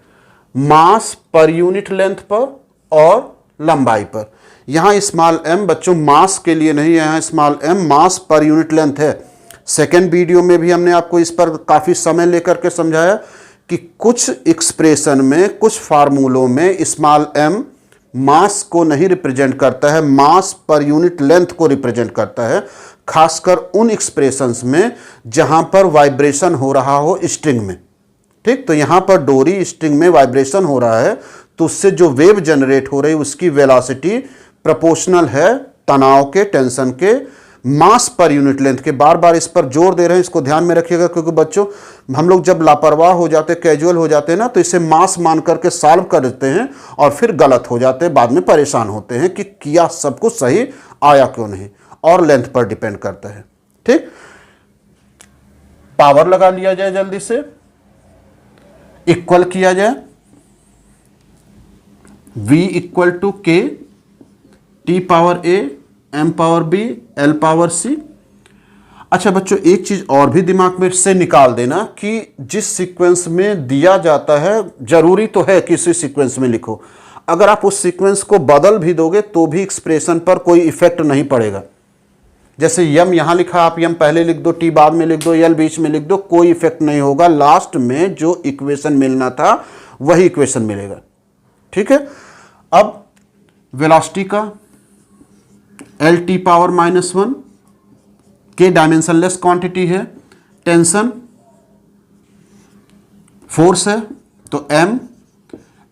मास पर यूनिट लेंथ पर और लंबाई पर। यहां स्मॉल m बच्चों मास के लिए नहीं है, यहां स्मॉल m मास पर यूनिट लेंथ है। सेकेंड वीडियो में भी हमने आपको इस पर काफी समय लेकर के समझाया कि कुछ एक्सप्रेशन में, कुछ फार्मूलों में स्मॉल m मास को नहीं रिप्रेजेंट करता है, मास पर यूनिट लेंथ को रिप्रेजेंट करता है, खासकर उन एक्सप्रेशंस में जहां पर वाइब्रेशन हो रहा हो स्ट्रिंग में, ठीक। तो यहां पर डोरी स्ट्रिंग में वाइब्रेशन हो रहा है तो उससे जो वेव जनरेट हो रही है उसकी वेलोसिटी प्रोपोर्शनल है तनाव के, टेंशन के मास पर यूनिट लेंथ के, बार बार इस पर जोर दे रहे हैं, इसको ध्यान में रखिएगा, क्योंकि बच्चों हम लोग जब लापरवाह हो जाते, कैजुअल हो जाते हैं ना, तो इसे मास मान करके सॉल्व कर देते हैं और फिर गलत हो जाते हैं, बाद में परेशान होते हैं कि किया सब कुछ सही, आया क्यों नहीं, और लेंथ पर डिपेंड करता है। ठीक, पावर लगा लिया जाए, जल्दी से इक्वल किया जाए, V equal to K T power A M power B L power C. अच्छा बच्चों, एक चीज और भी दिमाग में से निकाल देना कि जिस सीक्वेंस में दिया जाता है, जरूरी तो है कि इसी सीक्वेंस में लिखो, अगर आप उस सीक्वेंस को बदल भी दोगे तो भी एक्सप्रेशन पर कोई इफेक्ट नहीं पड़ेगा। जैसे यम यहां लिखा, आप यम पहले लिख दो, टी बाद में लिख दो, यल बीच में लिख दो, कोई इफेक्ट नहीं होगा। लास्ट में जो इक्वेशन मिलना था वही इक्वेशन मिलेगा। ठीक है, अब वेलोसिटी का एल टी पावर -1 के डायमेंशनलेस क्वांटिटी है, टेंशन फोर्स है, तो M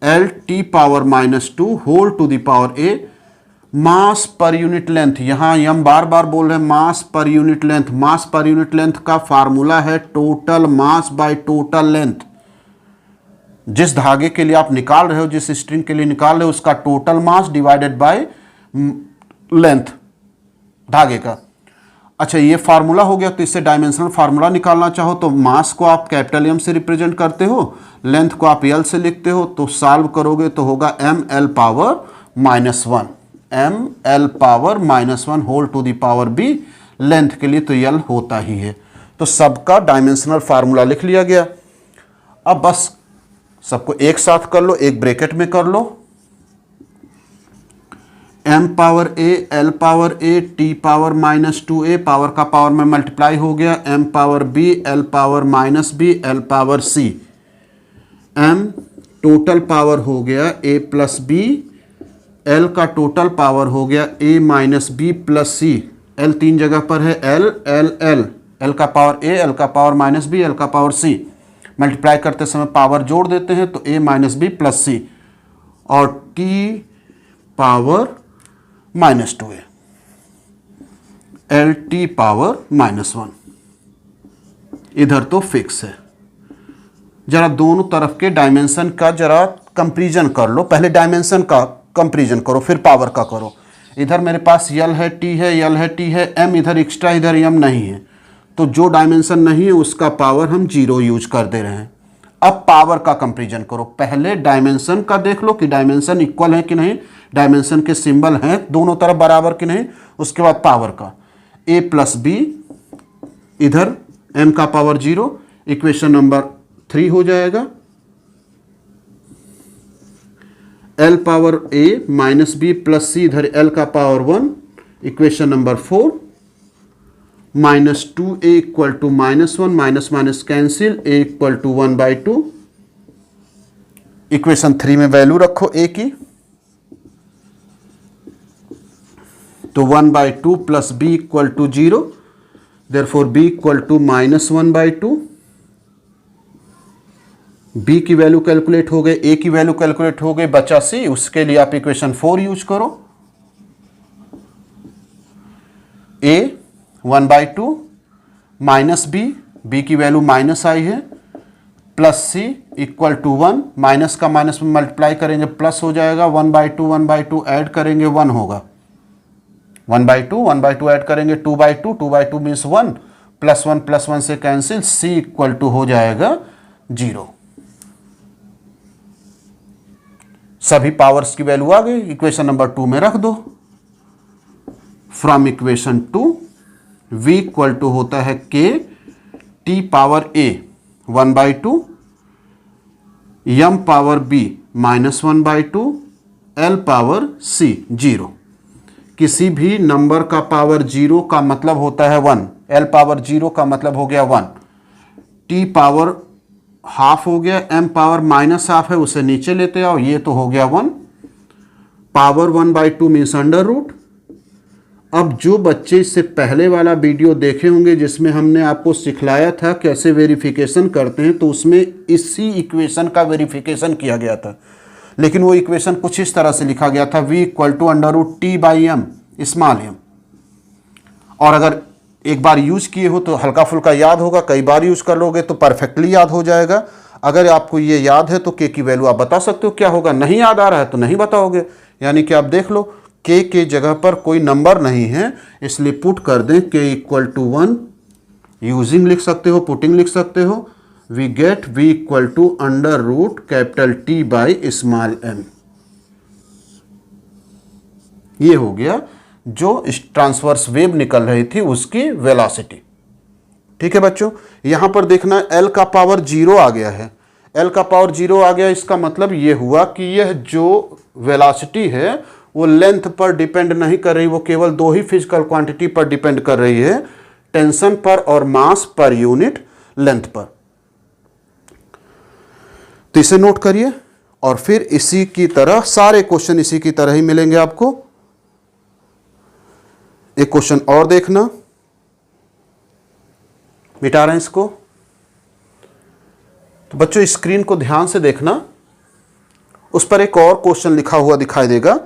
L T power -2 whole to the power A. Mass पर यूनिट लेंथ, यहां हम बार बार बोल रहे हैं मास पर यूनिट लेंथ। मास पर यूनिट लेंथ का फार्मूला है total mass by total length. जिस धागे के लिए आप निकाल रहे हो, जिस स्ट्रिंग के लिए निकाल रहे हो, उसका total mass divided by length धागे का। अच्छा, ये फार्मूला हो गया, तो इससे डायमेंशनल फार्मूला निकालना चाहो तो मास को आप कैपिटल एम से रिप्रेजेंट करते हो, लेंथ को आप एल से लिखते हो, तो सॉल्व करोगे तो होगा M L power -1, M L power -1 whole to the power B. Length के लिए तो यल होता ही है। तो सबका डायमेंशनल फार्मूला लिख लिया गया। अब बस सबको एक साथ कर लो, एक ब्रैकेट में कर लो, m power a l power a t power -2a, power का पावर में मल्टीप्लाई हो गया, m power b l power -b l power c। m total power हो गया a प्लस b, l का टोटल पावर हो गया a minus b plus c। l तीन जगह पर है, l l l, l का पावर a, l का पावर -b, l का पावर c। मल्टीप्लाई करते समय पावर जोड़ देते हैं तो a माइनस बी प्लस सी, और t power -2a, L T power -1। इधर तो फिक्स है। जरा दोनों तरफ के डायमेंशन का जरा कंपैरिजन कर लो। पहले डायमेंशन का कंपैरिजन करो, फिर पावर का करो। इधर मेरे पास यल है, टी है, यल है, टी है, एम इधर एक्स्ट्रा, इधर एम नहीं है, तो जो डायमेंशन नहीं है उसका पावर हम 0 यूज कर दे रहे हैं। अब पावर का कंपैरिजन करो। पहले डायमेंशन का देख लो कि डायमेंशन इक्वल है कि नहीं, डायमेंशन के सिंबल हैं दोनों तरफ बराबर कि नहीं। उसके बाद पावर का a प्लस बी, इधर m का पावर 0, इक्वेशन नंबर 3 हो जाएगा। l power a minus b plus c, इधर l का power 1, equation number 4। -2a equal to -1, minus minus cancel, a equal to 1/2। Equation 3 में वैल्यू रखो a की, तो 1/2 plus b equal to 0, therefore b equal to -1/2। b की value calculate हो गई, a की वैल्यू कैलकुलेट हो गई, बचा c। उसके लिए आप इक्वेशन 4 यूज करो। a 1/2 माइनस b की वैल्यू माइनस आई है, plus C equal to 1, minus का माइनस में मल्टीप्लाई करेंगे प्लस हो जाएगा, 1/2 ऐड करेंगे 1 होगा, 1/2 ऐड करेंगे 2/2 मीन्स 1, प्लस 1 से कैंसिल, c इक्वल टू हो जाएगा 0। सभी पावर्स की वैल्यू आ गई, इक्वेशन नंबर 2 में रख दो। From equation 2 v equal to होता है k t power a 1/2, m power b -1/2, l power c 0। किसी भी नंबर का पावर 0 का मतलब होता है 1, l पावर 0 का मतलब हो गया 1, t पावर हाफ हो गया, m पावर -हाफ है उसे नीचे लेते आओ, ये तो हो गया 1, पावर 1/2 मीन्स अंडर रूट। अब जो बच्चे इससे पहले वाला वीडियो देखे होंगे जिसमें हमने आपको सिखलाया था कैसे वेरिफिकेशन करते हैं, तो उसमें इसी इक्वेशन का वेरिफिकेशन किया गया था, लेकिन वो इक्वेशन कुछ इस तरह से लिखा गया था, v equal to under root T by M small M. और अगर एक बार यूज किए हो तो हल्का फुल्का याद होगा, कई बार यूज कर लोगे तो परफेक्टली याद हो जाएगा। अगर आपको ये याद है तो के की वैल्यू आप बता सकते हो क्या होगा, नहीं याद आ रहा है तो नहीं बताओगे। यानी कि आप देख लो के जगह पर कोई नंबर नहीं है, इसलिए पुट कर दें के इक्वल टू 1, यूजिंग लिख सकते हो, पुटिंग लिख सकते हो। We get v equal to under root capital T by small m। ये हो गया जो ट्रांसवर्स वेव निकल रही थी उसकी वेलोसिटी। ठीक है बच्चों, यहां पर देखना L का पावर 0 आ गया है। L का पावर 0 आ गया, इसका मतलब ये हुआ कि यह जो वेलोसिटी है वो लेंथ पर डिपेंड नहीं कर रही, वो केवल दो ही फिजिकल क्वांटिटी पर डिपेंड कर रही है, टेंशन पर और मास पर यूनिट लेंथ पर। तो इसे नोट करिए और फिर इसी की तरह सारे क्वेश्चन इसी की तरह ही मिलेंगे आपको। एक क्वेश्चन और देखना, मिटा रहे हैं इसको। तो बच्चों स्क्रीन को ध्यान से देखना, उस पर एक और क्वेश्चन लिखा हुआ दिखाई देगा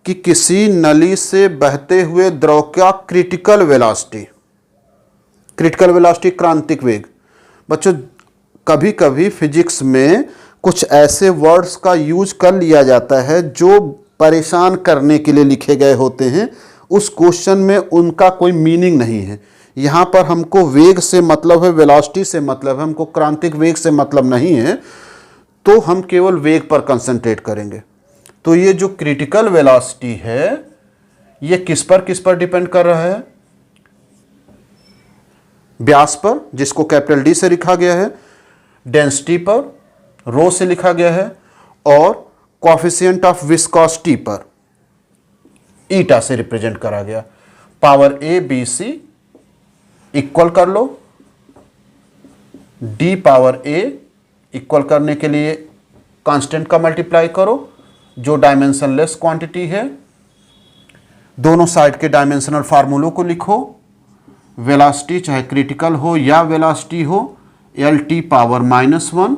कि किसी नली से बहते हुए द्रव का क्रिटिकल वेलोसिटी, क्रिटिकल वेलोसिटी क्रांतिक वेग। बच्चों कभी कभी फिजिक्स में कुछ ऐसे वर्ड्स का यूज कर लिया जाता है जो परेशान करने के लिए लिखे गए होते हैं, उस क्वेश्चन में उनका कोई मीनिंग नहीं है। यहाँ पर हमको वेग से मतलब है, वेलोसिटी से मतलब है, हमको क्रांतिक वेग से मतलब नहीं है, तो हम केवल वेग पर कंसंट्रेट करेंगे। तो ये जो क्रिटिकल वेलोसिटी है ये किस पर डिपेंड कर रहा है? व्यास पर, जिसको कैपिटल डी से लिखा गया है, डेंसिटी पर, रो से लिखा गया है, और कोएफिशिएंट ऑफ विस्कोसिटी पर, ईटा से रिप्रेजेंट करा गया। Power A B C equal कर लो, डी पावर ए इक्वल करने के लिए कांस्टेंट का मल्टीप्लाई करो जो डायमेंशनलेस क्वांटिटी है। दोनों साइड के डायमेंशनल फार्मूलों को लिखो। वेलोसिटी चाहे क्रिटिकल हो या वेलोसिटी हो, एल टी पावर -1,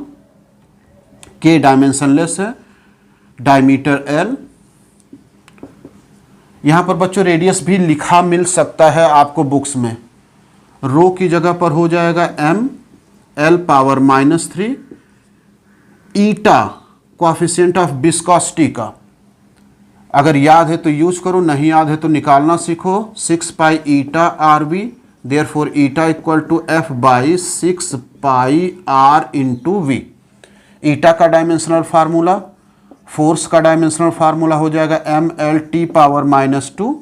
के डायमेंशनलेस है, डायमीटर एल। यहां पर बच्चों रेडियस भी लिखा मिल सकता है आपको बुक्स में, रो की जगह पर हो जाएगा m, l power -3, eta coefficient of viscosity का। अगर याद है तो यूज करो, नहीं याद है तो निकालना सीखो। 6 pi eta r v, therefore eta equal to f by 6 pi r into v. Eta का डायमेंशनल फार्मूला, फोर्स का डायमेंशनल फार्मूला हो जाएगा m l t power -2।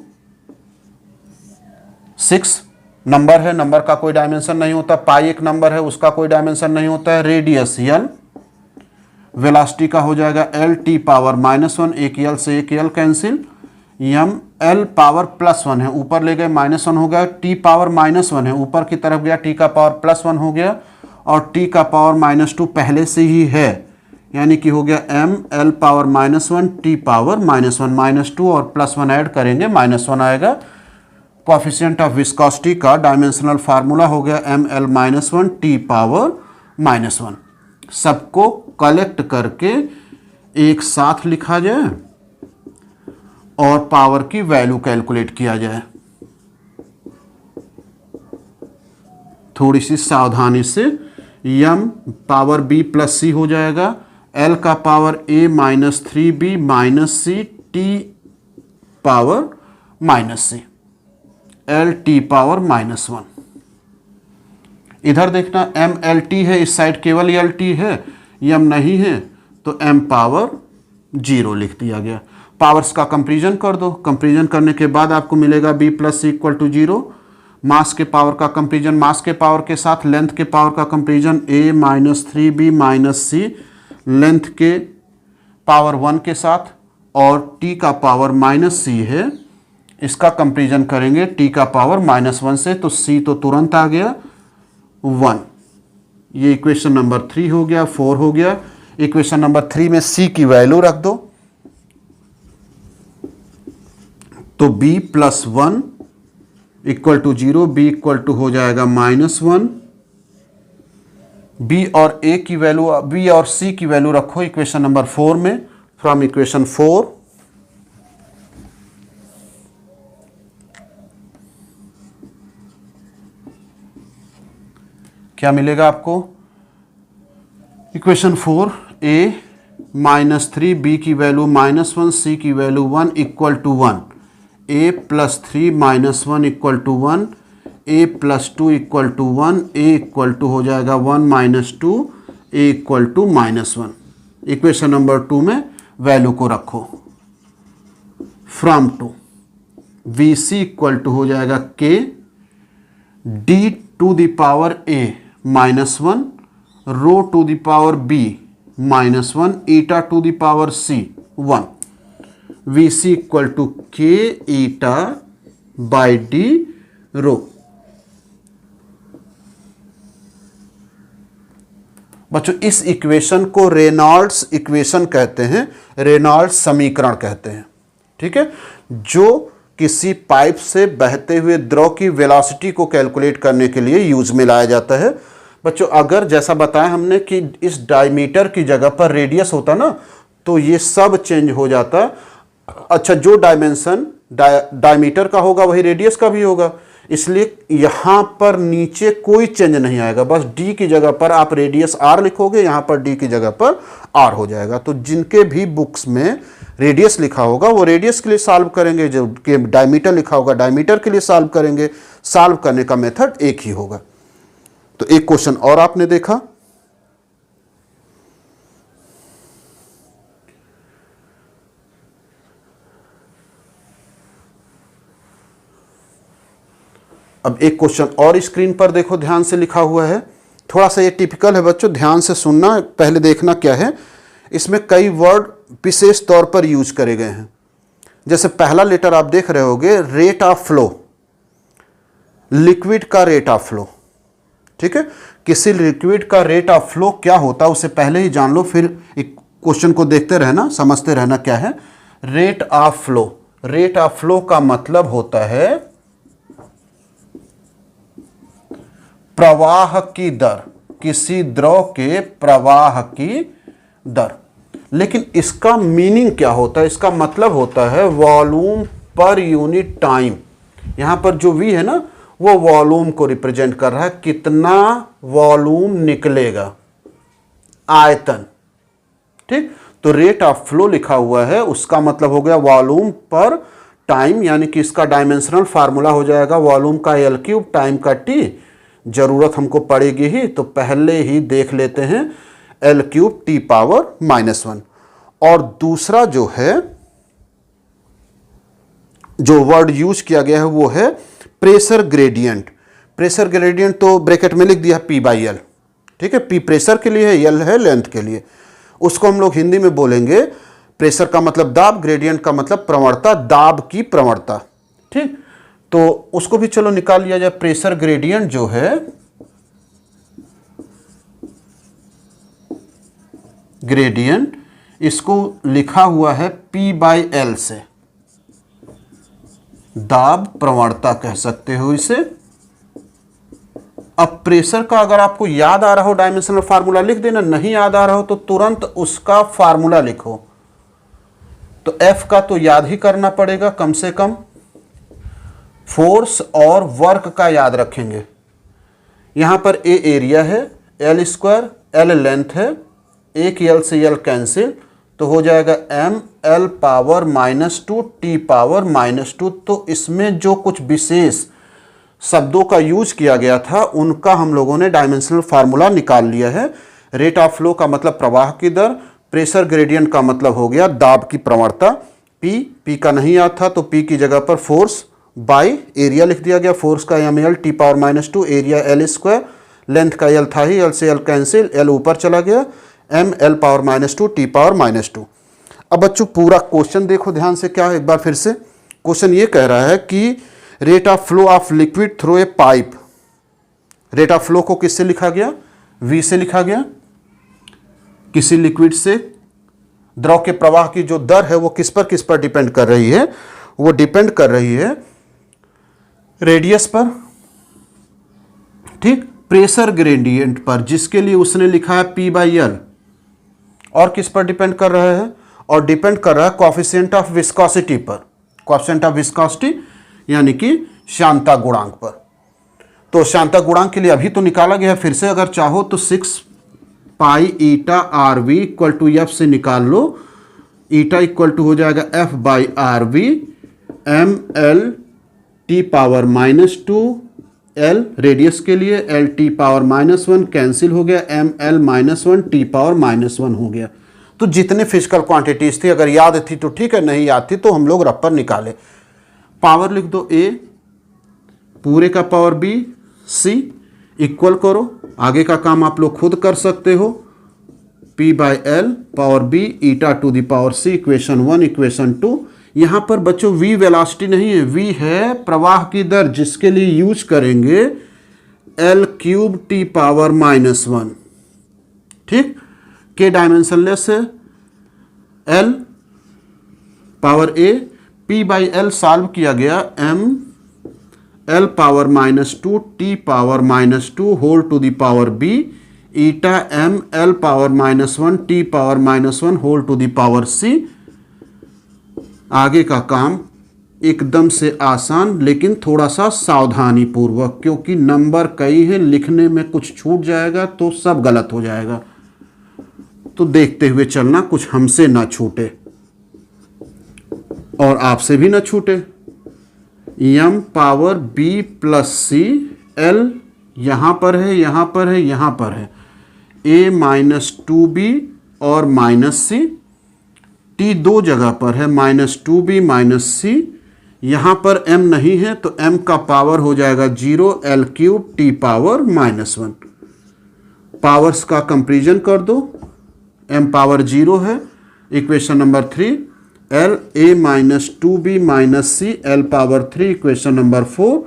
6 number है, नंबर का कोई डायमेंशन नहीं होता। पाई एक नंबर है, उसका कोई डायमेंशन नहीं होता है। रेडियस l, वेलोसिटी का हो जाएगा एल टी पावर -1, एक यल से एक यल कैंसिल, यम एल पावर +1 है, ऊपर ले गए -1 हो गया, टी पावर -1 है, ऊपर की तरफ गया, टी का पावर +1 हो गया, और टी का पावर -2 पहले से ही है, यानी कि हो गया m l power -1 t power -1, -2 और +1 ऐड करेंगे -1 आएगा। कोएफिशिएंट ऑफ विस्कोसिटी का डायमेंशनल फार्मूला हो गया m l -1 t पावर -1। सबको कलेक्ट करके एक साथ लिखा जाए और पावर की वैल्यू कैलकुलेट किया जाए। थोड़ी सी सावधानी से, m पावर b प्लस सी हो जाएगा, l का power a -3b -c t power -c, l t power -1। इधर देखना m l t है, इस साइड केवल l t है, m नहीं है तो m पावर 0 लिख दिया गया। पावर्स का कंपेरिजन कर दो, कंपेरिजन करने के बाद आपको मिलेगा b plus C equal to 0। Mass के पावर का कंपेरिजन, मास के पावर के साथ लेंथ के पावर का comparison, a -3b -c length के पावर 1 के साथ, और t का पावर -c है, इसका कंपेरिजन करेंगे t का पावर -1 से, तो c तो तुरंत आ गया 1। ये इक्वेशन नंबर 3 हो गया, 4 हो गया। इक्वेशन नंबर 3 में c की वैल्यू रख दो, तो b plus 1 equal to 0, b equal to हो जाएगा -1। b और a की वैल्यू, b और c की वैल्यू रखो इक्वेशन नंबर 4 में। फ्रॉम इक्वेशन 4, क्या मिलेगा आपको? इक्वेशन 4, a -3 b की वैल्यू -1 c की value 1 equal to 1, a + 3 - 1 equal to 1, a + 2 equal to 1, a equal to हो जाएगा 1 - 2, a equal to -1। Equation number 2 में वैल्यू को रखो। From two vc equal to हो जाएगा k d to the power a -1 rho to the power b -1 eta to the power c 1। vc equal to k eta by d rho. बच्चों इस equation को Reynolds equation कहते हैं, Reynolds समीकरण कहते हैं। ठीक है, जो किसी पाइप से बहते हुए द्रव की वेलोसिटी को कैलकुलेट करने के लिए यूज में लाया जाता है। बच्चों अगर जैसा बताया हमने कि इस डायमीटर की जगह पर रेडियस होता ना, तो ये सब चेंज हो जाता। अच्छा, जो डायमेंशन डायमीटर का होगा वही रेडियस का भी होगा, इसलिए यहां पर नीचे कोई चेंज नहीं आएगा। बस d की जगह पर आप रेडियस r लिखोगे, यहां पर d की जगह पर r हो जाएगा। तो जिनके भी बुक्स में रेडियस लिखा होगा वो रेडियस के लिए सॉल्व करेंगे, जो कि डायमीटर लिखा होगा डायमीटर के लिए सॉल्व करेंगे। सॉल्व करने का मेथड एक ही होगा। तो एक क्वेश्चन और आपने देखा, अब एक क्वेश्चन और स्क्रीन पर देखो, ध्यान से लिखा हुआ है। थोड़ा सा ये टिपिकल है बच्चों, ध्यान से सुनना, पहले देखना क्या है। इसमें कई वर्ड विशेष तौर पर यूज करे गए हैं। जैसे पहला लेटर आप देख रहे होगे, रेट ऑफ फ्लो, लिक्विड का रेट ऑफ फ्लो। ठीक है, किसी लिक्विड का रेट ऑफ फ्लो क्या होता है उसे पहले ही जान लो, फिर एक क्वेश्चन को देखते रहना, समझते रहना क्या है rate of flow. Rate of flow का मतलब होता है प्रवाह की दर, किसी द्रव के प्रवाह की दर। लेकिन इसका मीनिंग क्या होता है? इसका मतलब होता है वॉल्यूम पर यूनिट टाइम। यहां पर जो v है ना, वो वॉल्यूम को रिप्रेजेंट कर रहा है, कितना वॉल्यूम निकलेगा, आयतन। ठीक, तो रेट ऑफ फ्लो लिखा हुआ है, उसका मतलब हो गया वॉल्यूम पर टाइम, यानी कि इसका डायमेंशनल फार्मूला हो जाएगा वॉल्यूम का L3 टाइम का T। जरूरत हमको पड़ेगी ही, तो पहले ही देख लेते हैं L3 T पावर -1। और दूसरा जो है, जो वर्ड यूज किया गया है वो है प्रेशर ग्रेडियंट। प्रेशर ग्रेडियंट तो ब्रैकेट में लिख दिया P/L। ठीक है, P प्रेशर के लिए है, L है लेंथ के लिए। उसको हम लोग हिंदी में बोलेंगे, प्रेशर का मतलब दाब, ग्रेडियंट का मतलब प्रवणता, दाब की प्रवणता। ठीक, तो उसको भी चलो निकाल लिया जाए। प्रेशर ग्रेडियंट जो है, ग्रेडियंट, इसको लिखा हुआ है P/L से, दाब प्रवणता कह सकते हो इसे। अब प्रेशर का अगर आपको याद आ रहा हो डायमेंशनल फार्मूला लिख देना, नहीं याद आ रहा हो तो तुरंत उसका फार्मूला लिखो। तो F का तो याद ही करना पड़ेगा कम से कम। फोर्स और वर्क का याद रखेंगे। यहां पर A एरिया है, L², L लेंथ है, एक L से L कैंसिल, तो हो जाएगा mL पावर -2 T पावर -2। तो इसमें जो कुछ विशेष शब्दों का यूज किया गया था उनका हम लोगों ने डायमेंशनल फार्मूला निकाल लिया है। रेट ऑफ फ्लो का मतलब प्रवाह की दर, प्रेशर ग्रेडियंट का मतलब हो गया दाब की प्रवणता। P का नहीं याद था तो P की जगह पर फोर्स बाई एरिया लिख दिया गया। फोर्स का mL T power -2, area L², length का L था ही, L से L कैंसिल, L ऊपर चला गया, mL पावर -2 T पावर -2। अब बच्चों पूरा क्वेश्चन देखो ध्यान से, क्या है एक बार फिर से। क्वेश्चन ये कह रहा है कि rate of flow of liquid through a pipe. Rate of flow को किससे लिखा गया? V से लिखा गया। किसी लिक्विड से द्रव के प्रवाह की जो दर है वो किस पर डिपेंड कर रही है? वो डिपेंड कर रही है रेडियस पर। ठीक, प्रेशर ग्रेडियंट पर, जिसके लिए उसने लिखा है P/L। और किस पर डिपेंड कर रहा है? और डिपेंड कर रहा है कोएफिशिएंट ऑफ विस्कोसिटी पर। कोएफिशिएंट ऑफ विस्कोसिटी यानी कि श्यानता गुणांक पर। तो श्यानता गुणांक के लिए अभी तो निकाला गया है, फिर से अगर चाहो तो 6 pi eta r v equal to f से निकाल लो। ईटा इक्वल टू हो जाएगा f by r v m L T power -2 l radius के लिए, एल टी पावर -1 कैंसिल हो गया, एम एल -1 टी पावर -1 हो गया। तो जितने फिजिकल क्वांटिटीज थी अगर याद थी तो ठीक है, नहीं याद थी तो हम लोग रफ पर निकाले। पावर लिख दो ए पूरे का पावर बी सी इक्वल करो, आगे का काम आप लोग खुद कर सकते हो। P by L power B eta to the power C equation 1 equation 2। यहां पर बच्चों v वेलोसिटी नहीं है, v है प्रवाह की दर, जिसके लिए यूज करेंगे एल क्यूब टी पावर -1। ठीक, के डायमेंशनलेस है, l power a P by l solve किया गया, m l power -2 t power -2 whole to the power b eta m L power -1 t power -1 whole to the power c. आगे का काम एकदम से आसान, लेकिन थोड़ा सा सावधानी पूर्वक, क्योंकि नंबर कई हैं, लिखने में कुछ छूट जाएगा तो सब गलत हो जाएगा। तो देखते हुए चलना, कुछ हमसे ना छूटे और आपसे भी ना छूटे। एम पावर बी प्लस सी, एल यहां पर है, यहां पर है, यहां पर है, a -2b और -c, t दो जगह पर है, -2b -c, यहां पर m नहीं है तो m का पावर हो जाएगा 0, l cube t power -1। Powers का कंपेरिजन कर दो, m पावर 0 है, equation number 3 l a -2b -c l power 3, equation number 4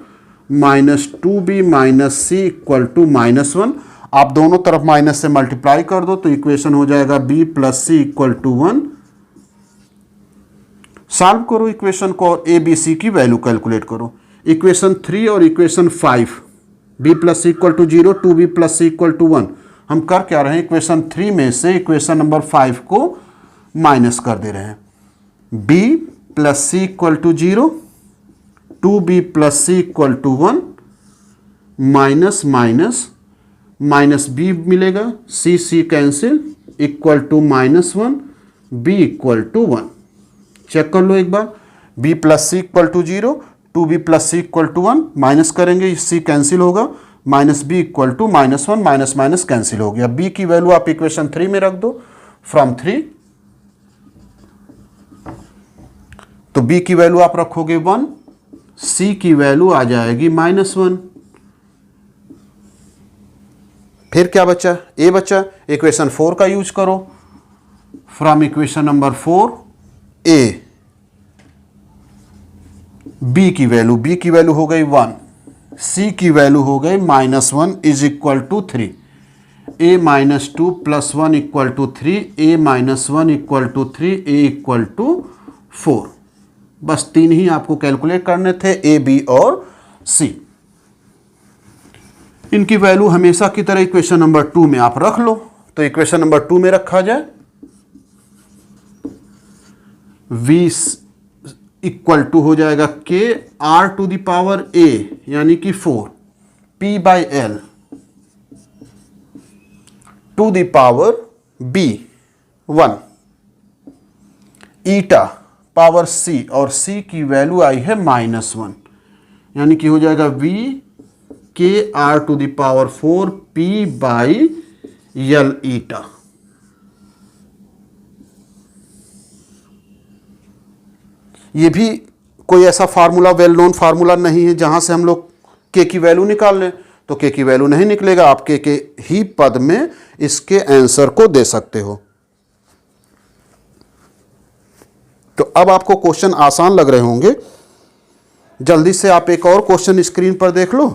-2b -c equal to -1। आप दोनों तरफ माइनस से मल्टीप्लाई कर दो तो इक्वेशन हो जाएगा b plus C equal to 1। Solve करो इक्वेशन को और ए बी सी की वैल्यू कैलकुलेट करो। इक्वेशन 3 और equation 5, b plus C equal to 0, 2b plus C equal to 1। हम कर क्या रहे हैं, इक्वेशन 3 में से इक्वेशन नंबर 5 को माइनस कर दे रहे हैं। b plus C equal to 0, 2b plus C equal to 1, minus minus minus b मिलेगा, c c cancel, equal to -1, b equal to 1। Check कर लो एक बार, b plus C equal to 0, 2b plus C equal to 1, minus करेंगे c cancel होगा, minus b equal to -1, minus minus cancel हो गया। b की वैल्यू आप इक्वेशन 3 में रख दो, फ्रॉम 3 तो b की वैल्यू आप रखोगे 1, c की वैल्यू आ जाएगी -1। फिर क्या बचा, a बचा, इक्वेशन 4 का यूज करो, from equation number 4 a b की वैल्यू हो गई 1, c की वैल्यू हो गई -1 is equal to 3, a -2 plus 1 equal to 3, a -1 equal to 3, a equal to 4। बस 3 ही आपको कैलकुलेट करने थे, a b और c। इनकी वैल्यू हमेशा की तरह इक्वेशन नंबर 2 में आप रख लो, तो इक्वेशन नंबर 2 में रखा जाए, v इक्वल टू हो जाएगा k r to the power a यानी कि 4, p by l to the power b 1, eta power c, और c की वैल्यू आई है -1, यानी कि हो जाएगा v k r to the power 4 p by l eta. ये भी कोई ऐसा फार्मूला, वेल नोन फार्मूला नहीं है जहां से हम लोग k की वैल्यू निकाल लें, तो k की वैल्यू नहीं निकलेगा, आप k के ही पद में इसके आंसर को दे सकते हो। तो अब आपको क्वेश्चन आसान लग रहे होंगे, जल्दी से आप एक और क्वेश्चन स्क्रीन पर देख लो।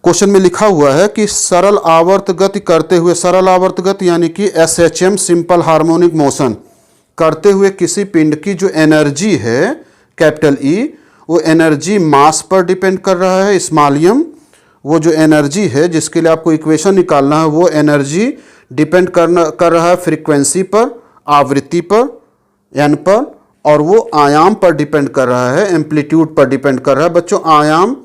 क्वेश्चन में लिखा हुआ है कि सरल आवर्त गति करते हुए, सरल आवर्त गति यानी कि SHM सिंपल हार्मोनिक मोशन करते हुए किसी पिंड की जो एनर्जी है कैपिटल E, वो एनर्जी मास पर डिपेंड कर रहा है, स्मॉल m। वो जो एनर्जी है जिसके लिए आपको इक्वेशन निकालना है, वो एनर्जी डिपेंड कर रहा है फ्रीक्वेंसी पर, आवृत्ति पर, n पर, और वो आयाम पर डिपेंड कर रहा है, एम्पलीट्यूड पर डिपेंड कर रहा है। बच्चों आयाम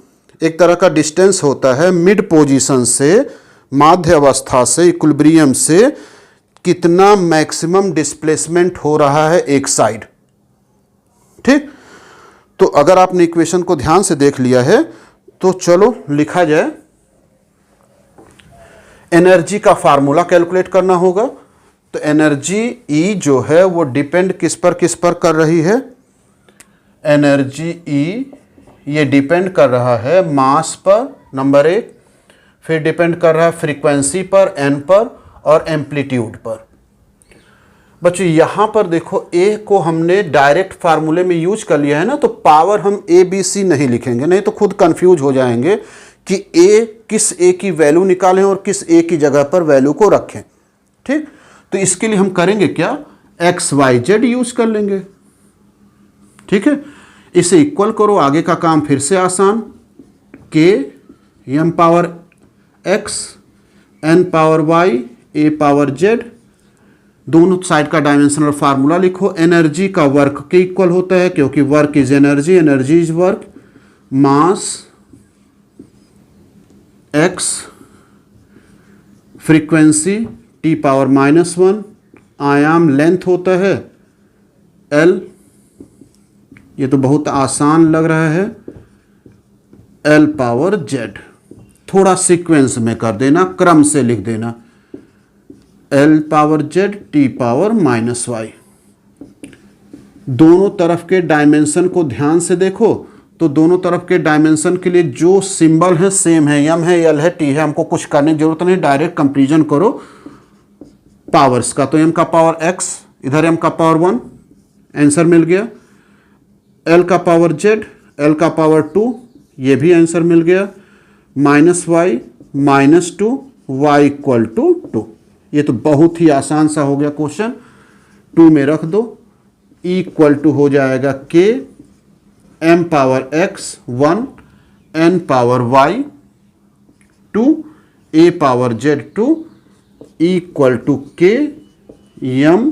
एक तरह का डिस्टेंस होता है मिड पोजीशन से, माध्य अवस्था से, इक्विलिब्रियम से कितना मैक्सिमम डिस्प्लेसमेंट हो रहा है एक साइड। ठीक, तो अगर आपने इक्वेशन को ध्यान से देख लिया है तो चलो लिखा जाए। एनर्जी का फार्मूला कैलकुलेट करना होगा। तो एनर्जी ई जो है वो डिपेंड किस पर कर रही है? एनर्जी ई ये डिपेंड कर रहा है मास पर, नंबर 1, फिर डिपेंड कर रहा है फ्रीक्वेंसी पर, एन पर, और एम्पलीट्यूड पर। बच्चों यहां पर देखो, ए को हमने डायरेक्ट फार्मूले में यूज कर लिया है ना, तो पावर हम ए बी सी नहीं लिखेंगे, नहीं तो खुद कंफ्यूज हो जाएंगे कि ए किस ए की वैल्यू निकालें और किस ए की जगह पर वैल्यू को रखें। ठीक, तो इसके लिए हम करेंगे क्या, एक्स वाई जेड यूज कर लेंगे। ठीक है, इसे इक्वल करो, आगे का काम फिर से आसान, k m power x n power y a power z, दोनों साइड का डायमेंशनल फार्मूला लिखो। एनर्जी का वर्क के इक्वल होता है क्योंकि work is energy, energy is work. Mass x, frequency t power -1, आयाम लेंथ होता है एल, ये तो बहुत आसान लग रहा है, एल पावर जेड। थोड़ा सीक्वेंस में कर देना, क्रम से लिख देना, L power Z T power -y। दोनों तरफ के डायमेंशन को ध्यान से देखो, तो दोनों तरफ के डायमेंशन के लिए जो सिंबल है सेम है, एम है, एल है, टी है, हमको कुछ करने की जरूरत नहीं, डायरेक्ट कंपेरिजन करो पावर्स का। तो एम का पावर एक्स, इधर एम का पावर 1, आंसर मिल गया। एल का पावर जेड, एल का पावर 2, ये भी आंसर मिल गया। -y -2 y equal to 2। ये तो बहुत ही आसान सा हो गया क्वेश्चन, 2 में रख दो, E इक्वल टू हो जाएगा k m power x 1 n power y 2 a power z 2 E equal to k m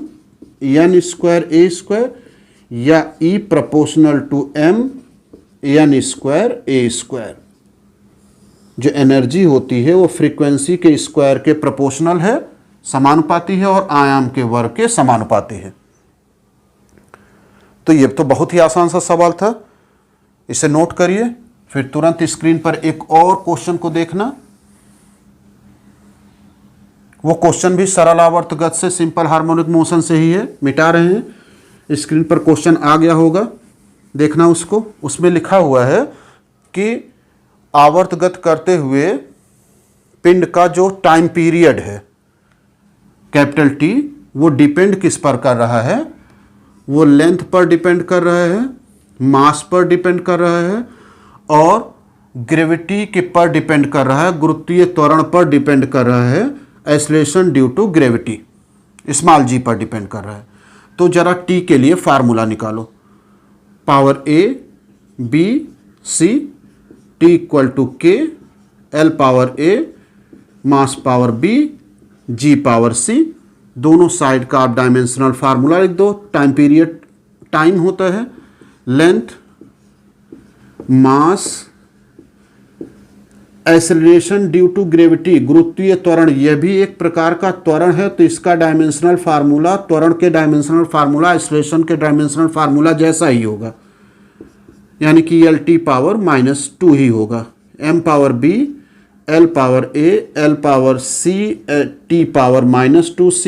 n square a square या E proportional to m n square a square. जो energy होती है वो frequency के square के proportional है, समानुपाती है, और आयाम के वर्ग के समानुपाती है। तो ये तो बहुत ही आसान सा सवाल था, इसे नोट करिए। फिर तुरंत स्क्रीन पर एक और क्वेश्चन को देखना। वो क्वेश्चन भी सरल आवर्त गति से, सिंपल हार्मोनिक मोशन से ही है, मिटा रहे हैं। स्क्रीन पर क्वेश्चन आ गया होगा, देखना उसको। उसमें लिखा हुआ है कि आवर्त गति करते हुए पिंड का जो टाइम पीरियड है कैपिटल टी, वो डिपेंड किस पर कर रहा है? वो लेंथ पर डिपेंड कर रहा है, मास पर डिपेंड कर रहा है, और ग्रेविटी के पर डिपेंड कर रहा है, गुरुत्वीय त्वरण पर डिपेंड कर रहा है, acceleration due to gravity small g पर डिपेंड कर रहा है। तो जरा टी के लिए फार्मूला निकालो। Power A B C, T equal to K L power A mass power B G power C. दोनों साइड का आप डायमेंशनल फार्मूला लिख दो। टाइम पीरियड टाइम होता है, length mass, acceleration due to gravity गुरुत्वीय त्वरण, यह भी एक प्रकार का त्वरण है, तो इसका डायमेंशनल फार्मूला त्वरण के डायमेंशनल फार्मूला एक्सेलरेशन के डायमेंशनल फार्मूला जैसा ही होगा, यानी कि एल टी पावर -2 ही होगा। M power B L power A L power C T power -2c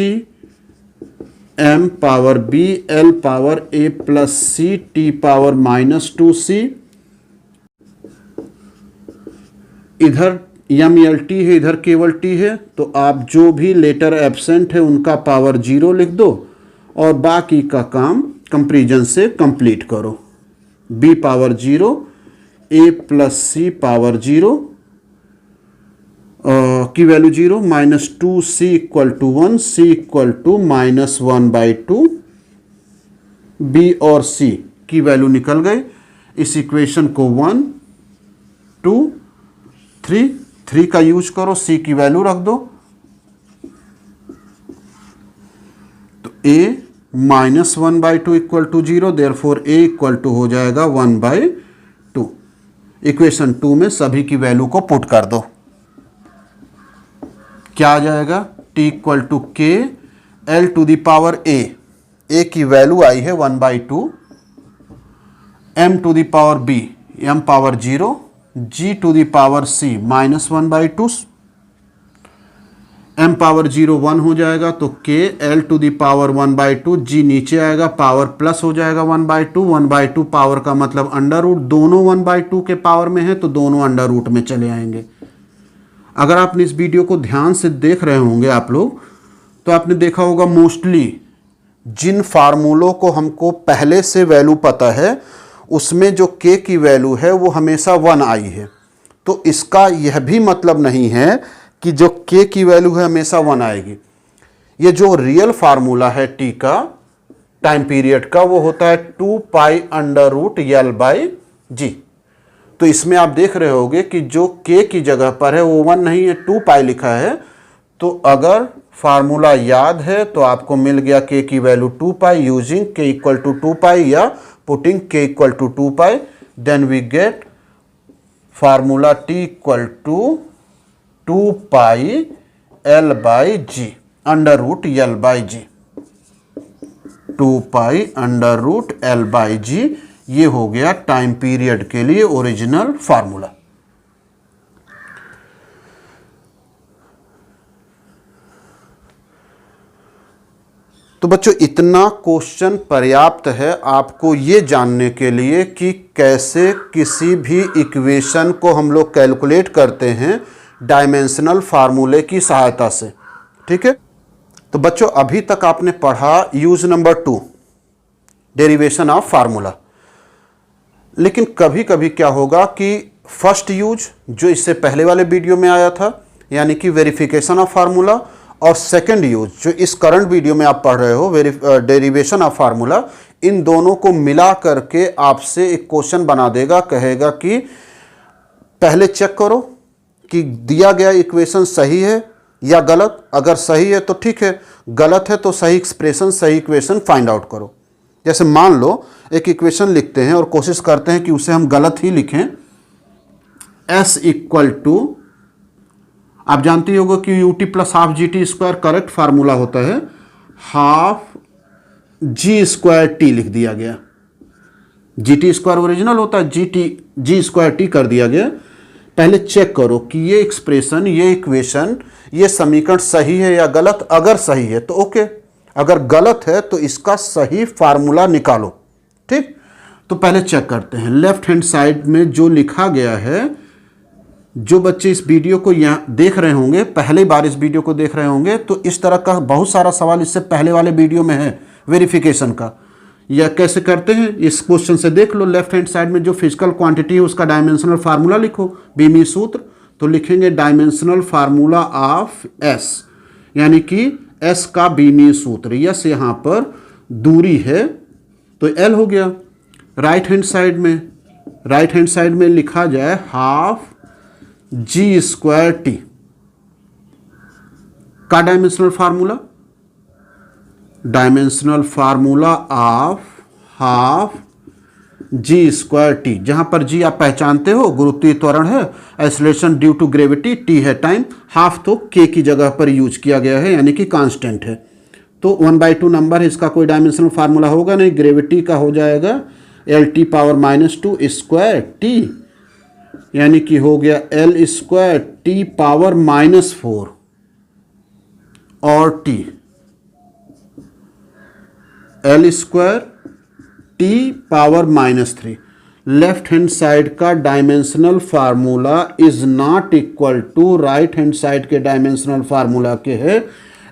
M power B L power A plus C T power -2c। इधर M L T है, इधर केवल टी है, तो आप जो भी लेटर एब्सेंट है उनका पावर 0 लिख दो और बाकी का काम कंपेरिजन से कंप्लीट करो। B power 0 A plus C power 0 की value 0 -2c equal to 1 c equal to -1/2। B और सी की वैल्यू निकल गए। इस इक्वेशन को 1 2 3 का यूज करो, c की वैल्यू रख दो। तो a -1/2 equal to 0, therefore a equal to हो जाएगा 1/2। इक्वेशन 2 में सभी की वैल्यू को पुट कर दो। क्या आ जाएगा? t equal to K L to the power A की वैल्यू आई है 1/2, m to the power b m power 0, g to the power c -1/2, m power 0 1 हो जाएगा तो k l to the power 1/2, g नीचे आएगा, पावर प्लस हो जाएगा 1/2, 1/2 पावर का मतलब अंडर रूट, दोनों 1/2 के पावर में है तो दोनों अंडर रूट में चले आएंगे। अगर आपने इस वीडियो को ध्यान से देख रहे होंगे आप लोग, तो आपने देखा होगा मोस्टली जिन फार्मूलों को हमको पहले से वैल्यू पता है उसमें जो k की वैल्यू है वो हमेशा 1 आई है। तो इसका यह भी मतलब नहीं है कि जो k की वैल्यू है हमेशा 1 आएगी। ये जो रियल फार्मूला है t का टाइम पीरियड का वो होता है 2 pi under root l by g. तो इसमें आप देख रहे होगे कि जो k की जगह पर है वो 1 नहीं है, 2 पाई लिखा है। तो अगर फार्मूला याद है तो आपको मिल गया k की value 2 pi using k equal to 2 pi या putting k equal to 2 pi, then we get formula t equal to 2 pi l by g under root l by g, 2 pi under root l by g. ये हो गया time period के लिए original formula. तो बच्चों इतना question पर्याप्त है आपको ये जानने के लिए कि कैसे किसी भी इक्वेशन को हम लोग कैलकुलेट करते हैं डायमेंशनल फार्मूले की सहायता से। ठीक है, तो बच्चों अभी तक आपने पढ़ा use number 2 derivation of formula. लेकिन कभी कभी क्या होगा कि फर्स्ट यूज जो इससे पहले वाले वीडियो में आया था यानी कि वेरिफिकेशन ऑफ फार्मूला, और सेकंड यूज जो इस करंट वीडियो में आप पढ़ रहे हो डेरिवेशन ऑफ फार्मूला, इन दोनों को मिला करके आपसे एक क्वेश्चन बना देगा। कहेगा कि पहले चेक करो कि दिया गया इक्वेशन सही है या गलत। अगर सही है तो ठीक है, गलत है तो सही एक्सप्रेशन सही इक्वेशन फाइंड आउट करो। जैसे मान लो एक इक्वेशन लिखते हैं और कोशिश करते हैं कि उसे हम गलत ही लिखें। s इक्वल टू, आप जानते होगा कि ut plus half G T square correct formula होता है, हाफ जी स्क्वायर टी लिख दिया गया। जी टी स्क्वायर ओरिजिनल होता है, जी स्क्वायर टी कर दिया गया। पहले चेक करो कि ये एक्सप्रेशन, ये इक्वेशन, ये समीकरण सही है या गलत। अगर सही है तो ओके, अगर गलत है तो इसका सही फार्मूला निकालो। ठीक, तो पहले चेक करते हैं। लेफ्ट हैंड साइड में जो लिखा गया है, जो बच्चे इस वीडियो को यहाँ देख रहे होंगे, पहली बार इस वीडियो को देख रहे होंगे, तो इस तरह का बहुत सारा सवाल इससे पहले वाले वीडियो में है वेरिफिकेशन का। यह कैसे करते हैं इस क्वेश्चन से देख लो। लेफ्ट हैंड साइड में जो फिजिकल क्वांटिटी है उसका डायमेंशनल फार्मूला लिखो, बीमी सूत्र। तो लिखेंगे डायमेंशनल फार्मूला ऑफ एस, यानी कि एस का बीमी सूत्र। यस यहाँ पर दूरी है तो एल हो गया। राइट हैंड साइड में लिखा जाए हाफ जी स्क्वायर टी का dimensional formula of half G square T, जहां पर जी आप पहचानते हो गुरुत्वीय त्वरण है, acceleration due to gravity, T है टाइम, हाफ तो के की जगह पर यूज किया गया है यानी कि कांस्टेंट है। तो 1/2 नंबर है, इसका कोई डायमेंशनल फार्मूला होगा नहीं। ग्रेविटी का हो जाएगा L T power -2 square T, यानी कि हो गया एल स्क्वायर टी पावर -4 और t, l square t power -3। Left hand side का dimensional formula is not equal to right hand side के डायमेंशनल फार्मूला के है,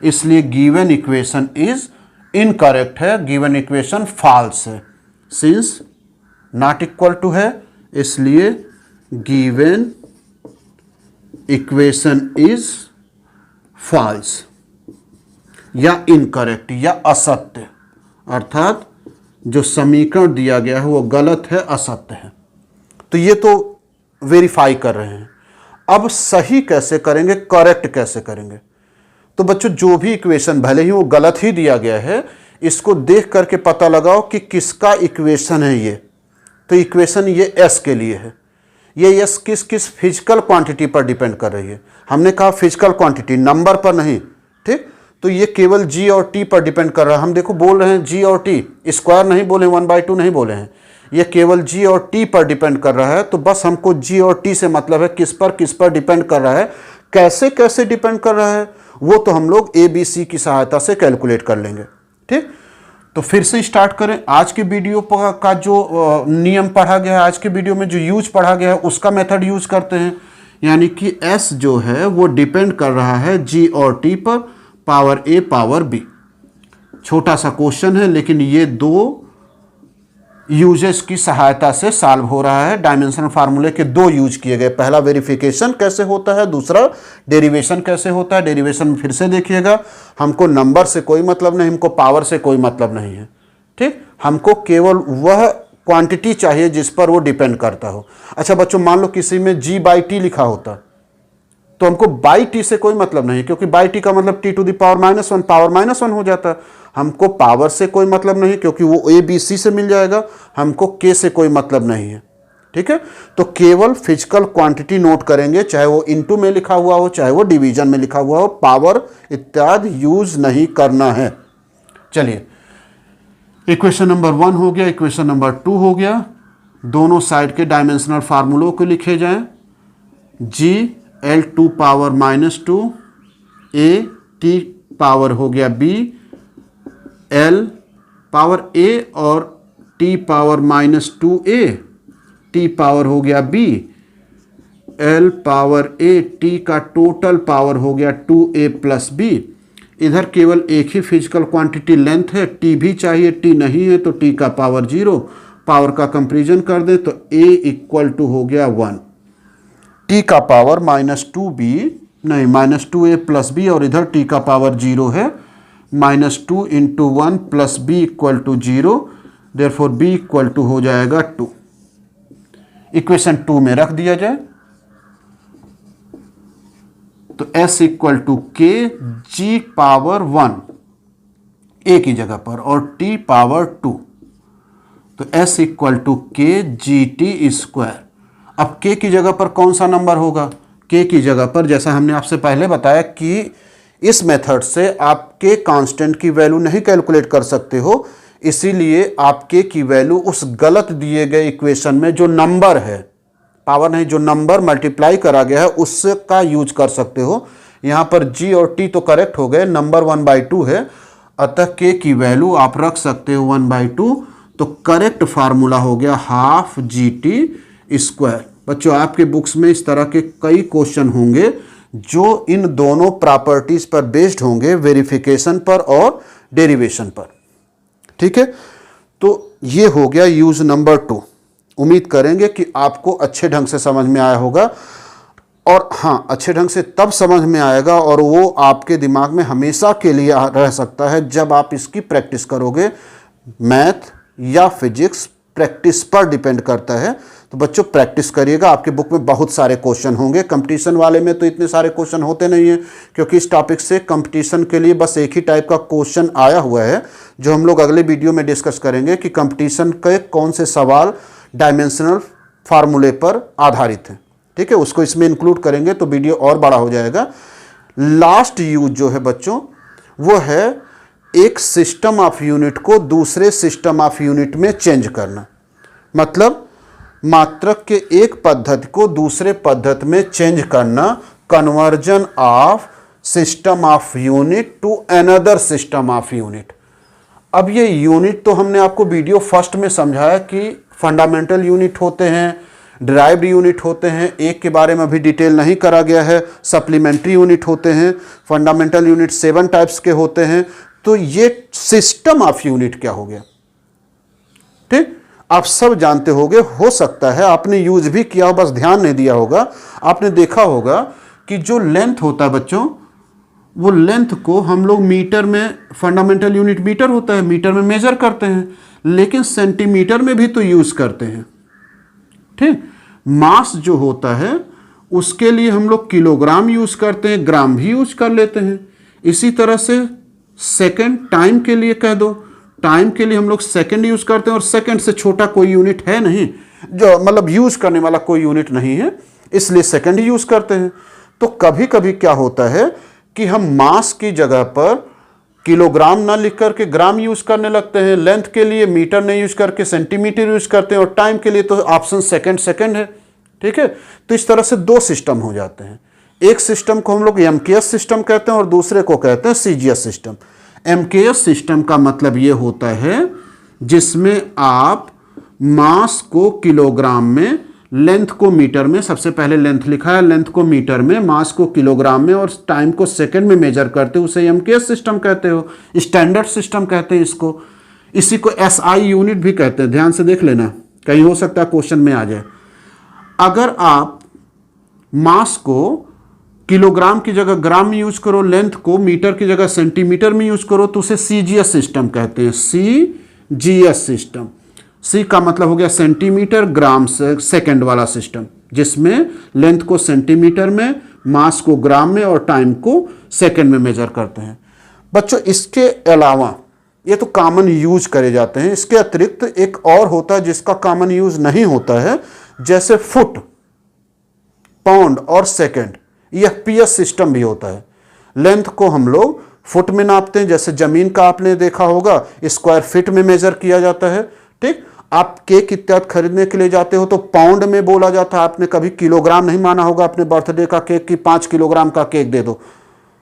इसलिए गिवन इक्वेशन इज इनकरेक्ट है, गिवन इक्वेशन फॉल्स है। सिंस नॉट इक्वल टू है इसलिए गिवन इक्वेशन इज फॉल्स या इनकरेक्ट या असत्य, अर्थात जो समीकरण दिया गया है वो गलत है, असत्य है। तो ये तो वेरीफाई कर रहे हैं। अब सही कैसे करेंगे, करेक्ट कैसे करेंगे? तो बच्चों जो भी इक्वेशन भले ही वो गलत ही दिया गया है, इसको देख करके पता लगाओ कि किसका इक्वेशन है ये। तो इक्वेशन ये एस के लिए है, ये यस किस किस फिजिकल क्वांटिटी पर डिपेंड कर रही है। हमने कहा फिजिकल क्वांटिटी, नंबर पर नहीं, ठीक। तो ये केवल जी और टी पर डिपेंड कर रहा है। हम देखो बोल रहे हैं जी और टी, स्क्वायर नहीं बोले, 1/2 नहीं बोले हैं, ये केवल जी और टी पर डिपेंड कर रहा है। तो बस हमको जी और टी से मतलब है किस पर डिपेंड कर रहा है, कैसे कैसे डिपेंड कर रहा है, वो तो हम लोग ए बी सी की सहायता से कैलकुलेट कर लेंगे, ठीक। तो फिर से स्टार्ट करें। आज के वीडियो का जो नियम पढ़ा गया है, आज के वीडियो में जो यूज पढ़ा गया है उसका मेथड यूज करते हैं। यानी कि एस जो है वो डिपेंड कर रहा है जी और टी पर, पावर ए पावर बी। छोटा सा क्वेश्चन है लेकिन ये दो यूजेस की सहायता से सॉल्व हो रहा है। डायमेंशनल फार्मूले के दो यूज किए गए, पहला वेरिफिकेशन कैसे होता है, दूसरा डेरिवेशन कैसे होता है। डेरिवेशन फिर से देखिएगा, हमको नंबर से कोई मतलब नहीं, हमको पावर से कोई मतलब नहीं है, ठीक। हमको केवल वह क्वांटिटी चाहिए जिस पर वो डिपेंड करता हो। अच्छा बच्चों, मान लो किसी में g/t लिखा होता तो हमको बाई टी से कोई मतलब नहीं, क्योंकि बाई टी का मतलब t to the power -1, power -1 हो जाता है। हमको पावर से कोई मतलब नहीं क्योंकि वो ए बी सी से मिल जाएगा। हमको के से कोई मतलब नहीं है, ठीक है। तो केवल फिजिकल क्वांटिटी नोट करेंगे, चाहे वो इनटू में लिखा हुआ हो, चाहे वो डिवीजन में लिखा हुआ हो, पावर इत्यादि यूज नहीं करना है। चलिए, इक्वेशन नंबर 1 हो गया, इक्वेशन नंबर 2 हो गया। दोनों साइड के डायमेंशनल फार्मूलों को लिखे जाएं। जी L2 power -2, A T power हो गया b, L पावर a और t power -2a, t power हो गया b, L power a, t का टोटल पावर हो गया 2a प्लस b। इधर केवल एक ही फिजिकल क्वांटिटी लेंथ है, t भी चाहिए, t नहीं है तो t का पावर 0। पावर का कंपेरिजन कर दें तो a इक्वल टू हो गया 1, t का पावर -2b नहीं -2a प्लस b, और इधर t का पावर 0 है, -2 into 1 plus b equal to 0, therefore b equal to हो जाएगा 2। इक्वेशन 2 में रख दिया जाए तो s इक्वल टू के जी पावर 1 a की जगह पर और t पावर 2, तो s इक्वल टू के जी टी स्क्वायर। अब k की जगह पर कौन सा नंबर होगा, k की जगह पर जैसा हमने आपसे पहले बताया कि इस मेथड से आप k कांस्टेंट की वैल्यू नहीं कैलकुलेट कर सकते हो, इसीलिए आप k की वैल्यू उस गलत दिए गए इक्वेशन में जो नंबर है, पावर नहीं, जो नंबर मल्टीप्लाई करा गया है उसका यूज कर सकते हो। यहाँ पर g और t तो करेक्ट हो गए, नंबर 1/2 है, अतः k की वैल्यू आप रख सकते हो 1/2। तो करेक्ट फार्मूला हो गया हाफ जी टी स्क्वायर। बच्चों, आपके बुक्स में इस तरह के कई क्वेश्चन होंगे जो इन दोनों प्रॉपर्टीज पर बेस्ड होंगे, वेरिफिकेशन पर और डेरिवेशन पर, ठीक है। तो ये हो गया यूज नंबर 2। उम्मीद करेंगे कि आपको अच्छे ढंग से समझ में आया होगा, और हाँ, अच्छे ढंग से तब समझ में आएगा और वो आपके दिमाग में हमेशा के लिए रह सकता है जब आप इसकी प्रैक्टिस करोगे। मैथ या फिजिक्स प्रैक्टिस पर डिपेंड करता है, तो बच्चों प्रैक्टिस करिएगा। आपके बुक में बहुत सारे क्वेश्चन होंगे, कंपटीशन वाले में तो इतने सारे क्वेश्चन होते नहीं हैं, क्योंकि इस टॉपिक से कंपटीशन के लिए बस एक ही टाइप का क्वेश्चन आया हुआ है, जो हम लोग अगले वीडियो में डिस्कस करेंगे कि कंपटीशन के कौन से सवाल डायमेंशनल फार्मूले पर आधारित हैं, ठीक है। उसको इसमें इंक्लूड करेंगे तो वीडियो और बड़ा हो जाएगा। लास्ट यूज जो है बच्चों वो है एक सिस्टम ऑफ यूनिट को दूसरे सिस्टम ऑफ यूनिट में चेंज करना, मतलब मात्रक के एक पद्धति को दूसरे पद्धति में चेंज करना, conversion of system of unit to another system of unit. अब ये यूनिट तो हमने आपको वीडियो फर्स्ट में समझाया कि फंडामेंटल यूनिट होते हैं, डिराइव्ड यूनिट होते हैं, एक के बारे में अभी डिटेल नहीं करा गया है, सप्लीमेंट्री यूनिट होते हैं, फंडामेंटल यूनिट 7 टाइप्स के होते हैं। तो ये सिस्टम ऑफ यूनिट क्या हो गया, ठीक, आप सब जानते होंगे। हो सकता है आपने यूज भी किया हो, बस ध्यान नहीं दिया होगा। आपने देखा होगा कि जो लेंथ होता है बच्चों, वो लेंथ को हम लोग मीटर में, फंडामेंटल यूनिट मीटर होता है, मीटर में मेजर करते हैं, लेकिन सेंटीमीटर में भी तो यूज करते हैं, ठीक। मास जो होता है उसके लिए हम लोग किलोग्राम यूज करते हैं, ग्राम भी यूज कर लेते हैं। इसी तरह से सेकंड, टाइम के लिए कह दो, टाइम के लिए हम लोग सेकंड यूज करते हैं, और सेकंड से छोटा कोई यूनिट है नहीं। जो मतलब यूज करने वाला कोई यूनिट नहीं है, इसलिए सेकंड ही यूज करते हैं। तो कभी कभी क्या होता है कि हम मास की जगह पर किलोग्राम ना लिख करके ग्राम यूज करने लगते हैं, लेंथ के लिए मीटर नहीं यूज करके सेंटीमीटर यूज करते हैं, और टाइम के लिए तो ऑप्शन सेकंड है। ठीक है, तो इस तरह से दो सिस्टम हो जाते हैं। एक सिस्टम को हम लोग एमकेएस सिस्टम कहते हैं और दूसरे को कहते हैं सीजीएस सिस्टम। एमकेएस सिस्टम का मतलब ये होता है जिसमें आप मास को किलोग्राम में, लेंथ को मीटर में, सबसे पहले लेंथ लिखा है, लेंथ को मीटर में, मास को किलोग्राम में और टाइम को सेकंड में मेजर करते हो, उसे एमकेएस सिस्टम कहते हो, स्टैंडर्ड सिस्टम कहते हैं इसको। इसी को एसआई यूनिट भी कहते हैं, ध्यान से देख लेना, कहीं हो सकता है क्वेश्चन में आ जाए। अगर आप मास को किलोग्राम की जगह ग्राम में यूज करो, लेंथ को मीटर की जगह सेंटीमीटर में यूज करो, तो उसे सीजीएस सिस्टम कहते हैं, सीजीएस सिस्टम। सी का मतलब हो गया सेंटीमीटर, ग्राम से सेकंड वाला सिस्टम, जिसमें लेंथ को सेंटीमीटर में, मास को ग्राम में और टाइम को सेकंड में मेजर करते हैं। बच्चों इसके अलावा ये तो कॉमन यूज करे जाते हैं, इसके अतिरिक्त एक और होता है जिसका कॉमन यूज नहीं होता है, जैसे फुट, पाउंड और सेकंड। एफपीएस सिस्टम भी होता है। लेंथ को हम लोग फुट में नापते हैं, जैसे जमीन का आपने देखा होगा स्क्वायर फीट में मेजर किया जाता है। ठीक, आप केक इत्यादि खरीदने के लिए जाते हो तो पाउंड में बोला जाता है, आपने कभी किलोग्राम नहीं माना होगा अपने बर्थडे का केक की 5 किलोग्राम का केक दे दो,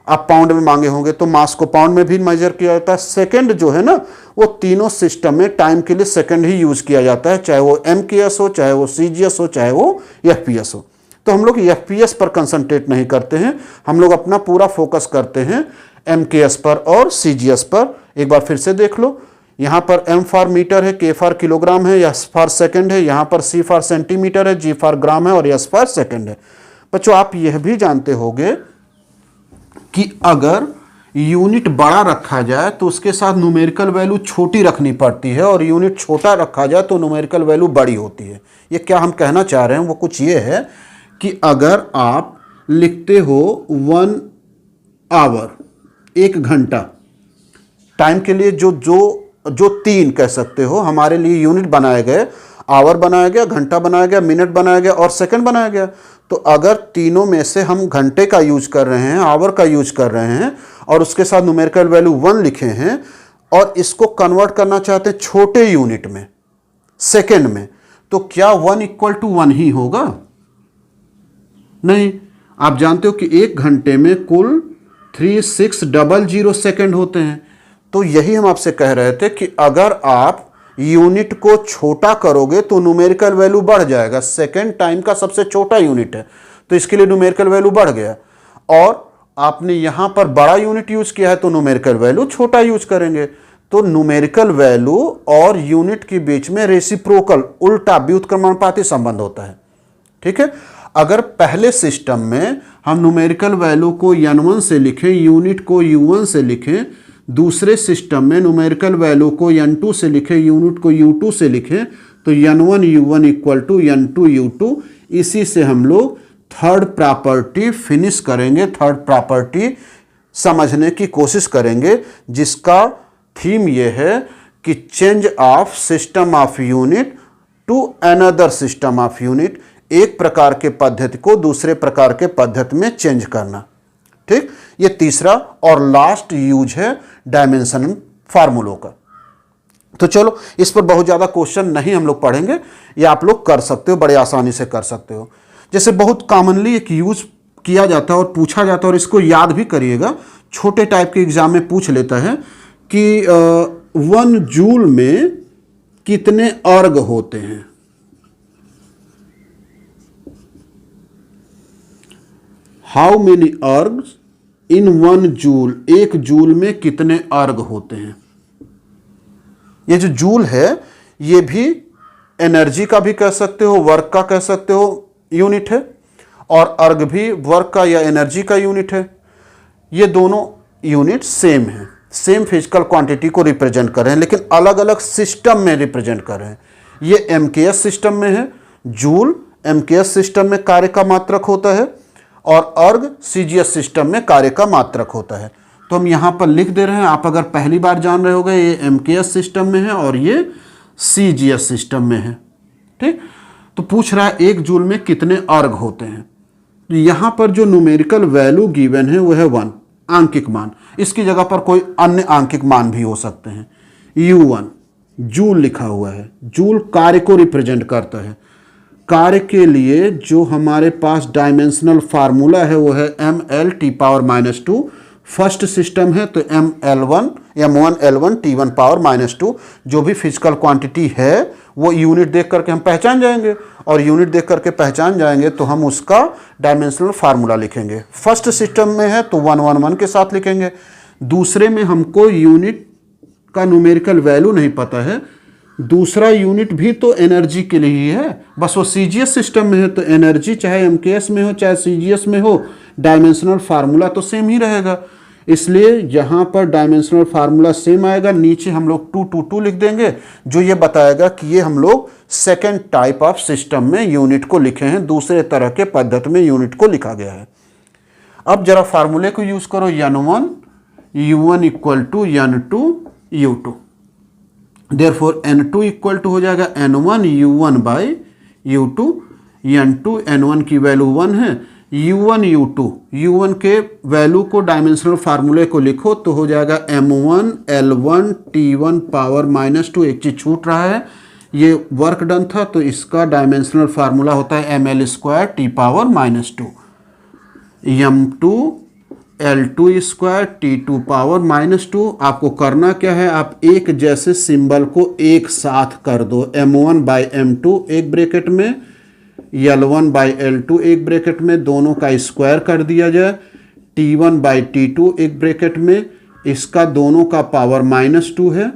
आप पाउंड में मांगे होंगे, तो मास को पाउंड में भी मेजर किया जाता है। सेकंड जो है ना, वो तीनों सिस्टम में टाइम के लिए सेकंड ही यूज किया जाता है, चाहे वो एमकेएस हो, चाहे वो सीजीएस हो, चाहे वो एफपीएस हो। तो हम लोग एफपीएस पर कंसंट्रेट नहीं करते हैं, हम लोग अपना पूरा फोकस करते हैं एमकेएस पर और सीजीएस पर। एक बार फिर से देख लो, यहां पर एम फॉर मीटर है, के फॉर किलोग्राम है, एस फॉर सेकंड है, यहां पर सी फॉर सेंटीमीटर है, जी फॉर ग्राम है और एस फॉर सेकंड है। बच्चों आप यह भी जानते होंगे कि अगर यूनिट बड़ा रखा जाए तो उसके साथ न्यूमेरिकल वैल्यू छोटी रखनी पड़ती है, और यूनिट छोटा रखा जाए तो न्यूमेरिकल वैल्यू बड़ी होती है। ये क्या हम कहना चाह रहे हैं वो कुछ ये है कि अगर आप लिखते हो 1 आवर, 1 घंटा, टाइम के लिए जो 3 कह सकते हो, हमारे लिए यूनिट बनाए गए, आवर बनाया गया, घंटा बनाया गया, मिनट बनाया गया और सेकंड बनाया गया। तो अगर तीनों में से हम घंटे का यूज कर रहे हैं, आवर का यूज कर रहे हैं और उसके साथ न्यूमेरिकल वैल्यू 1 लिखे हैं और इसको कन्वर्ट करना चाहते हैं छोटे यूनिट में, सेकंड में, तो क्या 1 = 1 ही होगा? नहीं, आप जानते हो कि 1 घंटे में कुल 3600 सेकंड होते हैं। तो यही हम आपसे कह रहे थे कि अगर आप यूनिट को छोटा करोगे तो न्यूमेरिकल वैल्यू बढ़ जाएगा। सेकंड टाइम का सबसे छोटा यूनिट है, तो इसके लिए न्यूमेरिकल वैल्यू बढ़ गया, और आपने यहां पर बड़ा यूनिट यूज किया है तो न्यूमेरिकल वैल्यू छोटा यूज करेंगे। तो न्यूमेरिकल वैल्यू और यूनिट के बीच में रेसिप्रोकल, उल्टा व्युत्क्रमानुपाती संबंध होता है। ठीक है, अगर पहले सिस्टम में हम न्यूमेरिकल वैल्यू को n1 से लिखें, यूनिट को u1 से लिखें, दूसरे सिस्टम में न्यूमेरिकल वैल्यू को n2 से लिखें, यूनिट को u2 से लिखें, तो n1 u1 = n2 u2। इसी से हम लोग थर्ड प्रॉपर्टी फिनिश करेंगे, थर्ड प्रॉपर्टी समझने की कोशिश करेंगे, जिसका थीम यह है कि change of system of unit to another system of unit, एक प्रकार के पद्धति को दूसरे प्रकार के पद्धति में चेंज करना। ठीक, ये तीसरा और लास्ट यूज है डायमेंशन फार्मूलों का। तो चलो, इस पर बहुत ज़्यादा क्वेश्चन नहीं हम लोग पढ़ेंगे, ये आप लोग कर सकते हो, बड़े आसानी से कर सकते हो। जैसे बहुत कॉमनली एक यूज किया जाता है और पूछा जाता है, और इसको याद भी करिएगा, छोटे टाइप के एग्जाम में पूछ लेता है कि 1 जूल में कितने अर्ग होते हैं। How many ergs in 1 joule, 1 joule में कितने अर्ग होते हैं। ये जो जूल है ये भी एनर्जी का भी कह सकते हो, वर्क का कह सकते हो यूनिट है, और अर्ग भी वर्क का या एनर्जी का यूनिट है। ये दोनों यूनिट सेम है, सेम फिजिकल क्वांटिटी को रिप्रेजेंट कर रहे हैं, लेकिन अलग अलग सिस्टम में रिप्रेजेंट कर रहे हैं। ये एमकेएस सिस्टम में है, जूल एमकेएस सिस्टम में कार्य का मात्रक होता है, और अर्ग सीजीएस सिस्टम में कार्य का मात्रक होता है। तो हम यहां पर लिख दे रहे हैं, आप अगर पहली बार जान रहे होगे, ये एमकेएस सिस्टम में है और ये सीजीएस सिस्टम में है। ठीक, तो पूछ रहा है 1 जूल में कितने अर्घ होते हैं। तो यहां पर जो न्यूमेरिकल वैल्यू गिवन है वो है 1, आंकिक मान। इसकी जगह पर कोई अन्य आंकिक मान भी हो सकते हैं। U1 जूल लिखा हुआ है। जूल कार्य को रिप्रेजेंट करता है। कार्य के लिए जो हमारे पास डायमेंशनल फार्मूला है वो है mL⁻²। फर्स्ट सिस्टम है तो m1L1 T1⁻²। जो भी फिजिकल क्वांटिटी है वो यूनिट देख करके हम पहचान जाएंगे, और यूनिट देख करके पहचान जाएंगे तो हम उसका डायमेंशनल फार्मूला लिखेंगे। फर्स्ट सिस्टम में है तो 111 के साथ लिखेंगे। दूसरे में हमको यूनिट का न्यूमेरिकल वैल्यू नहीं पता है। दूसरा यूनिट भी तो एनर्जी के लिए ही है, बस वो सीजीएस सिस्टम में है तो एनर्जी चाहे एमकेएस में हो चाहे सीजीएस में हो, डायमेंशनल फार्मूला तो सेम ही रहेगा। इसलिए यहां पर डायमेंशनल फार्मूला सेम आएगा। नीचे हम लोग 222 लिख देंगे, जो ये बताएगा कि ये हम लोग सेकेंड टाइप ऑफ सिस्टम में यूनिट को लिखे हैं, दूसरे तरह के पद्धति में यूनिट को लिखा गया है। अब जरा फार्मूले को यूज करो, N1 U1 = N2 U2। Therefore N2 equal to हो जाएगा N1 U1/U2। N2 N1 की वैल्यू 1 है, U1 U2, U1 के वैल्यू को डायमेंशनल फार्मूले को लिखो तो हो जाएगा M1 L1 T1⁻²। एक चीज छूट रहा है, ये वर्क डन था तो इसका डायमेंशनल फार्मूला होता है mL² T⁻²। M2 L2² T2⁻²। आपको करना क्या है, आप एक जैसे सिंबल को एक साथ कर दो। M1/M2 एक ब्रैकेट में, L1/L2 एक ब्रैकेट में, दोनों का स्क्वायर कर दिया जाए। T1/T2 एक ब्रैकेट में, इसका दोनों का पावर -2 है।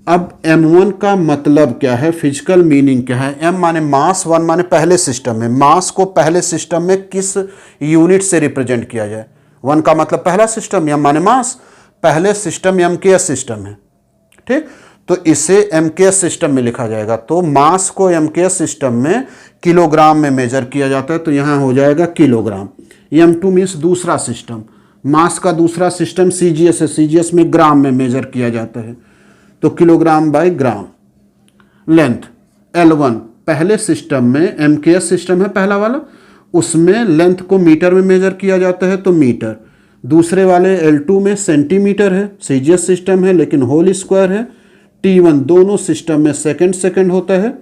अब M1 का मतलब क्या है, फिजिकल मीनिंग क्या है। M माने मास, 1 माने पहले सिस्टम में। मास को पहले सिस्टम में किस यूनिट से रिप्रेजेंट किया जाए। 1 का मतलब पहला सिस्टम, M माने मास, पहले सिस्टम MKS सिस्टम है, ठीक। तो इसे MKS सिस्टम में लिखा जाएगा। तो मास को MKS सिस्टम में किलोग्राम में मेजर किया जाता है, तो यहां हो जाएगा किलोग्राम। M2 मीन्स दूसरा सिस्टम, मास का दूसरा सिस्टम CGS है, CGS में ग्राम में मेजर किया जाता है, तो किलोग्राम/ग्राम। लेंथ L1 पहले सिस्टम में, MKS सिस्टम है पहला वाला, उसमें लेंथ को मीटर में मेजर किया जाता है तो मीटर। दूसरे वाले L2 में सेंटीमीटर है, CGS सिस्टम है लेकिन होल स्क्वायर है। T1 दोनों सिस्टम में सेकंड होता है,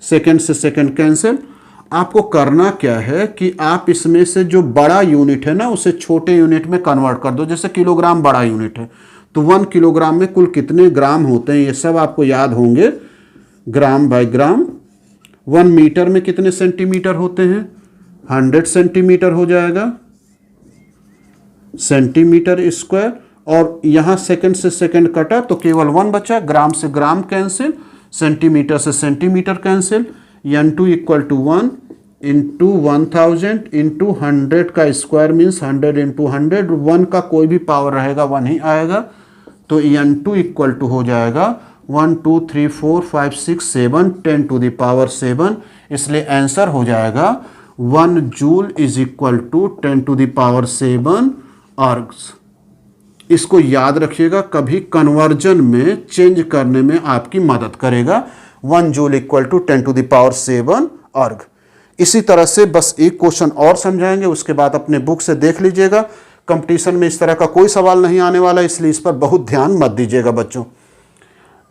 सेकंड से सेकंड कैंसिल। आपको करना क्या है कि आप इसमें से जो बड़ा यूनिट है ना उसे छोटे यूनिट में कन्वर्ट कर दो। जैसे किलोग्राम बड़ा यूनिट है तो 1 किलोग्राम में कुल कितने ग्राम होते हैं ये सब आपको याद होंगे, ग्राम/ग्राम। 1 मीटर में कितने सेंटीमीटर होते हैं, 100 सेंटीमीटर हो जाएगा, सेंटीमीटर स्क्वायर। और यहां सेकंड से सेकंड कटा तो केवल 1 बचा, ग्राम से ग्राम कैंसिल, सेंटीमीटर से सेंटीमीटर कैंसिल। N2 = 1 × 1000 × 100 का स्क्वायर मीन्स 100 × 100। 1 का कोई भी पावर रहेगा 1 ही आएगा, तो N2 इक्वल टू हो जाएगा 1 2 3 4 5 6 7 10⁻⁷। इसलिए आंसर हो जाएगा 1 जूल = 10⁻⁷ अर्ग्स। इसको याद रखिएगा, कभी कन्वर्जन में चेंज करने में आपकी मदद करेगा। 1 जूल = 10⁻⁷ अर्ग। इसी तरह से बस एक क्वेश्चन और समझाएंगे, उसके बाद अपने बुक से देख लीजिएगा। कंपटीशन में इस तरह का कोई सवाल नहीं आने वाला, इसलिए इस पर बहुत ध्यान मत दीजिएगा बच्चों।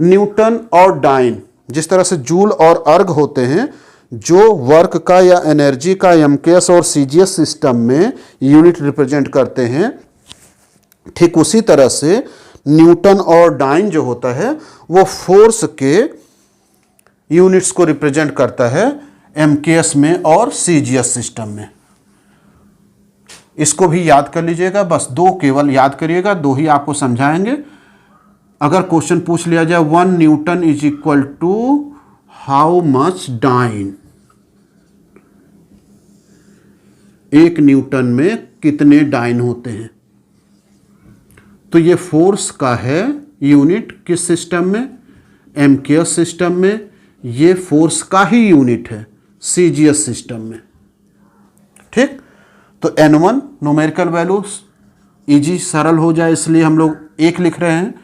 न्यूटन और डाइन, जिस तरह से जूल और अर्ग होते हैं जो वर्क का या एनर्जी का MKS और CGS सिस्टम में यूनिट रिप्रेजेंट करते हैं, ठीक उसी तरह से न्यूटन और डाइन जो होता है वो फोर्स के यूनिट्स को रिप्रेजेंट करता है MKS में और CGS सिस्टम में। इसको भी याद कर लीजिएगा, बस 2 केवल याद करिएगा, 2 ही आपको समझाएंगे। अगर क्वेश्चन पूछ लिया जाए 1 newton = how much dyne, 1 newton में कितने डाइन होते हैं, तो ये फोर्स का है यूनिट किस सिस्टम में, MKS सिस्टम में। ये फोर्स का ही यूनिट है CGS सिस्टम में, ठीक। तो N1 न्यूमेरिकल वैल्यू इजी सरल हो जाए इसलिए हम लोग 1 लिख रहे हैं।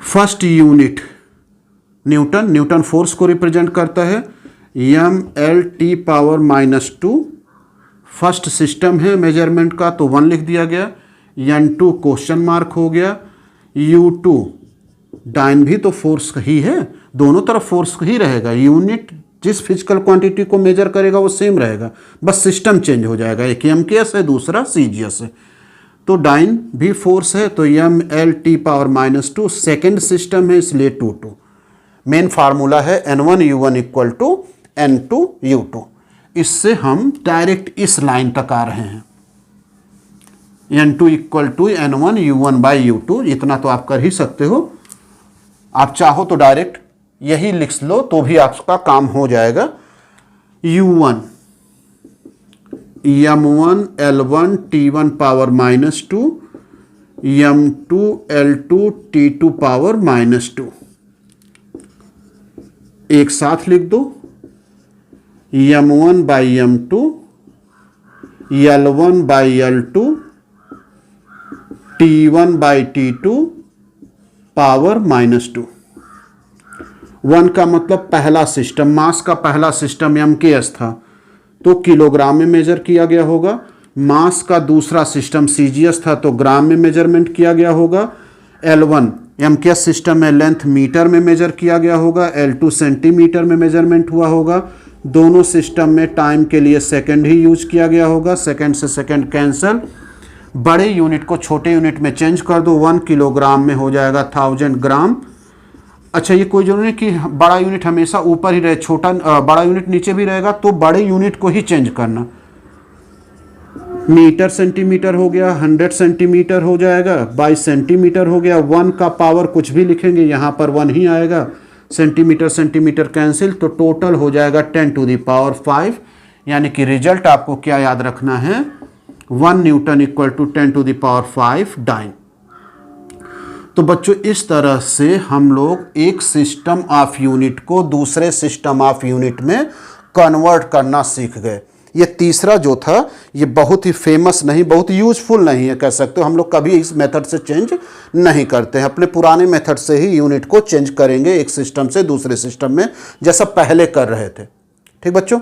फर्स्ट यूनिट न्यूटन फोर्स को रिप्रेजेंट करता है, mL/-2 फर्स्ट सिस्टम है मेजरमेंट का तो 1 लिख दिया गया, n2 क्वेश्चन मार्क हो गया, u2 डाइन भी तो फोर्स ही है, दोनों तरफ फोर्स ही रहेगा, यूनिट जिस फिजिकल क्वांटिटी को मेजर करेगा वो सेम रहेगा, बस सिस्टम चेंज हो जाएगा, एक MKS है दूसरा CGS है। तो डाइन भी फोर्स है तो mL/-2 सेकेंड सिस्टम है इसलिए 2 मेन फार्मूला है N1U1 = N2U2। इससे हम डायरेक्ट इस लाइन तक आ रहे हैं, N2 = N1U1/U2, इतना तो आप कर ही सकते हो। आप चाहो तो डायरेक्ट यही लिख लो तो भी आपका काम हो जाएगा। U1 m1 L1 T1⁻², m2 L2 T2⁻²। एक साथ लिख दो, m1/m2 L1/L2 T1/T2 ⁻²। 1 का मतलब पहला सिस्टम, मास का पहला सिस्टम MKS था तो किलोग्राम में मेजर किया गया होगा, मास का दूसरा सिस्टम CGS था तो ग्राम में मेजरमेंट किया गया होगा, L1 MKS सिस्टम में लेंथ मीटर में मेजर किया गया होगा, L2 सेंटीमीटर में मेजरमेंट हुआ होगा, दोनों सिस्टम में टाइम के लिए सेकंड ही यूज किया गया होगा, सेकंड से सेकंड कैंसल, बड़े यूनिट को छोटे यूनिट में चेंज कर दो, 1 किलोग्राम में हो जाएगा 1000 ग्राम। अच्छा ये कोई जरूरी नहीं कि बड़ा यूनिट हमेशा ऊपर ही रहे, छोटा बड़ा यूनिट नीचे भी रहेगा तो बड़े यूनिट को ही चेंज करना, मीटर सेंटीमीटर हो गया, 100 सेंटीमीटर हो जाएगा, 22 सेंटीमीटर हो गया, 1 का पावर कुछ भी लिखेंगे यहाँ पर 1 ही आएगा, सेंटीमीटर सेंटीमीटर कैंसिल तो टोटल हो जाएगा 10⁵, यानी कि रिजल्ट आपको क्या याद रखना है, 1 न्यूटन = 10⁵ डाइन। तो बच्चों इस तरह से हम लोग एक सिस्टम ऑफ यूनिट को दूसरे सिस्टम ऑफ यूनिट में कन्वर्ट करना सीख गए। ये तीसरा जो था ये बहुत ही फेमस नहीं, बहुत यूजफुल नहीं है कह सकते हो, हम लोग कभी इस मेथड से चेंज नहीं करते हैं, अपने पुराने मेथड से ही यूनिट को चेंज करेंगे एक सिस्टम से दूसरे सिस्टम में जैसा पहले कर रहे थे। ठीक बच्चों,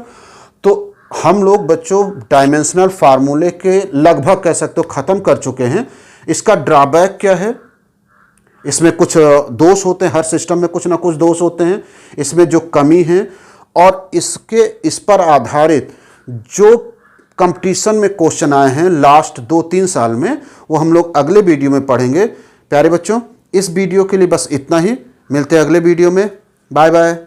तो हम लोग बच्चों डायमेंशनल फार्मूले के लगभग कह सकते हो ख़त्म कर चुके हैं। इसका ड्रॉबैक क्या है, इसमें कुछ दोष होते हैं, हर सिस्टम में कुछ ना कुछ दोष होते हैं, इसमें जो कमी है और इस पर आधारित जो कंपटीशन में क्वेश्चन आए हैं लास्ट 2-3 साल में वो हम लोग अगले वीडियो में पढ़ेंगे। प्यारे बच्चों इस वीडियो के लिए बस इतना ही, मिलते हैं अगले वीडियो में, बाय बाय।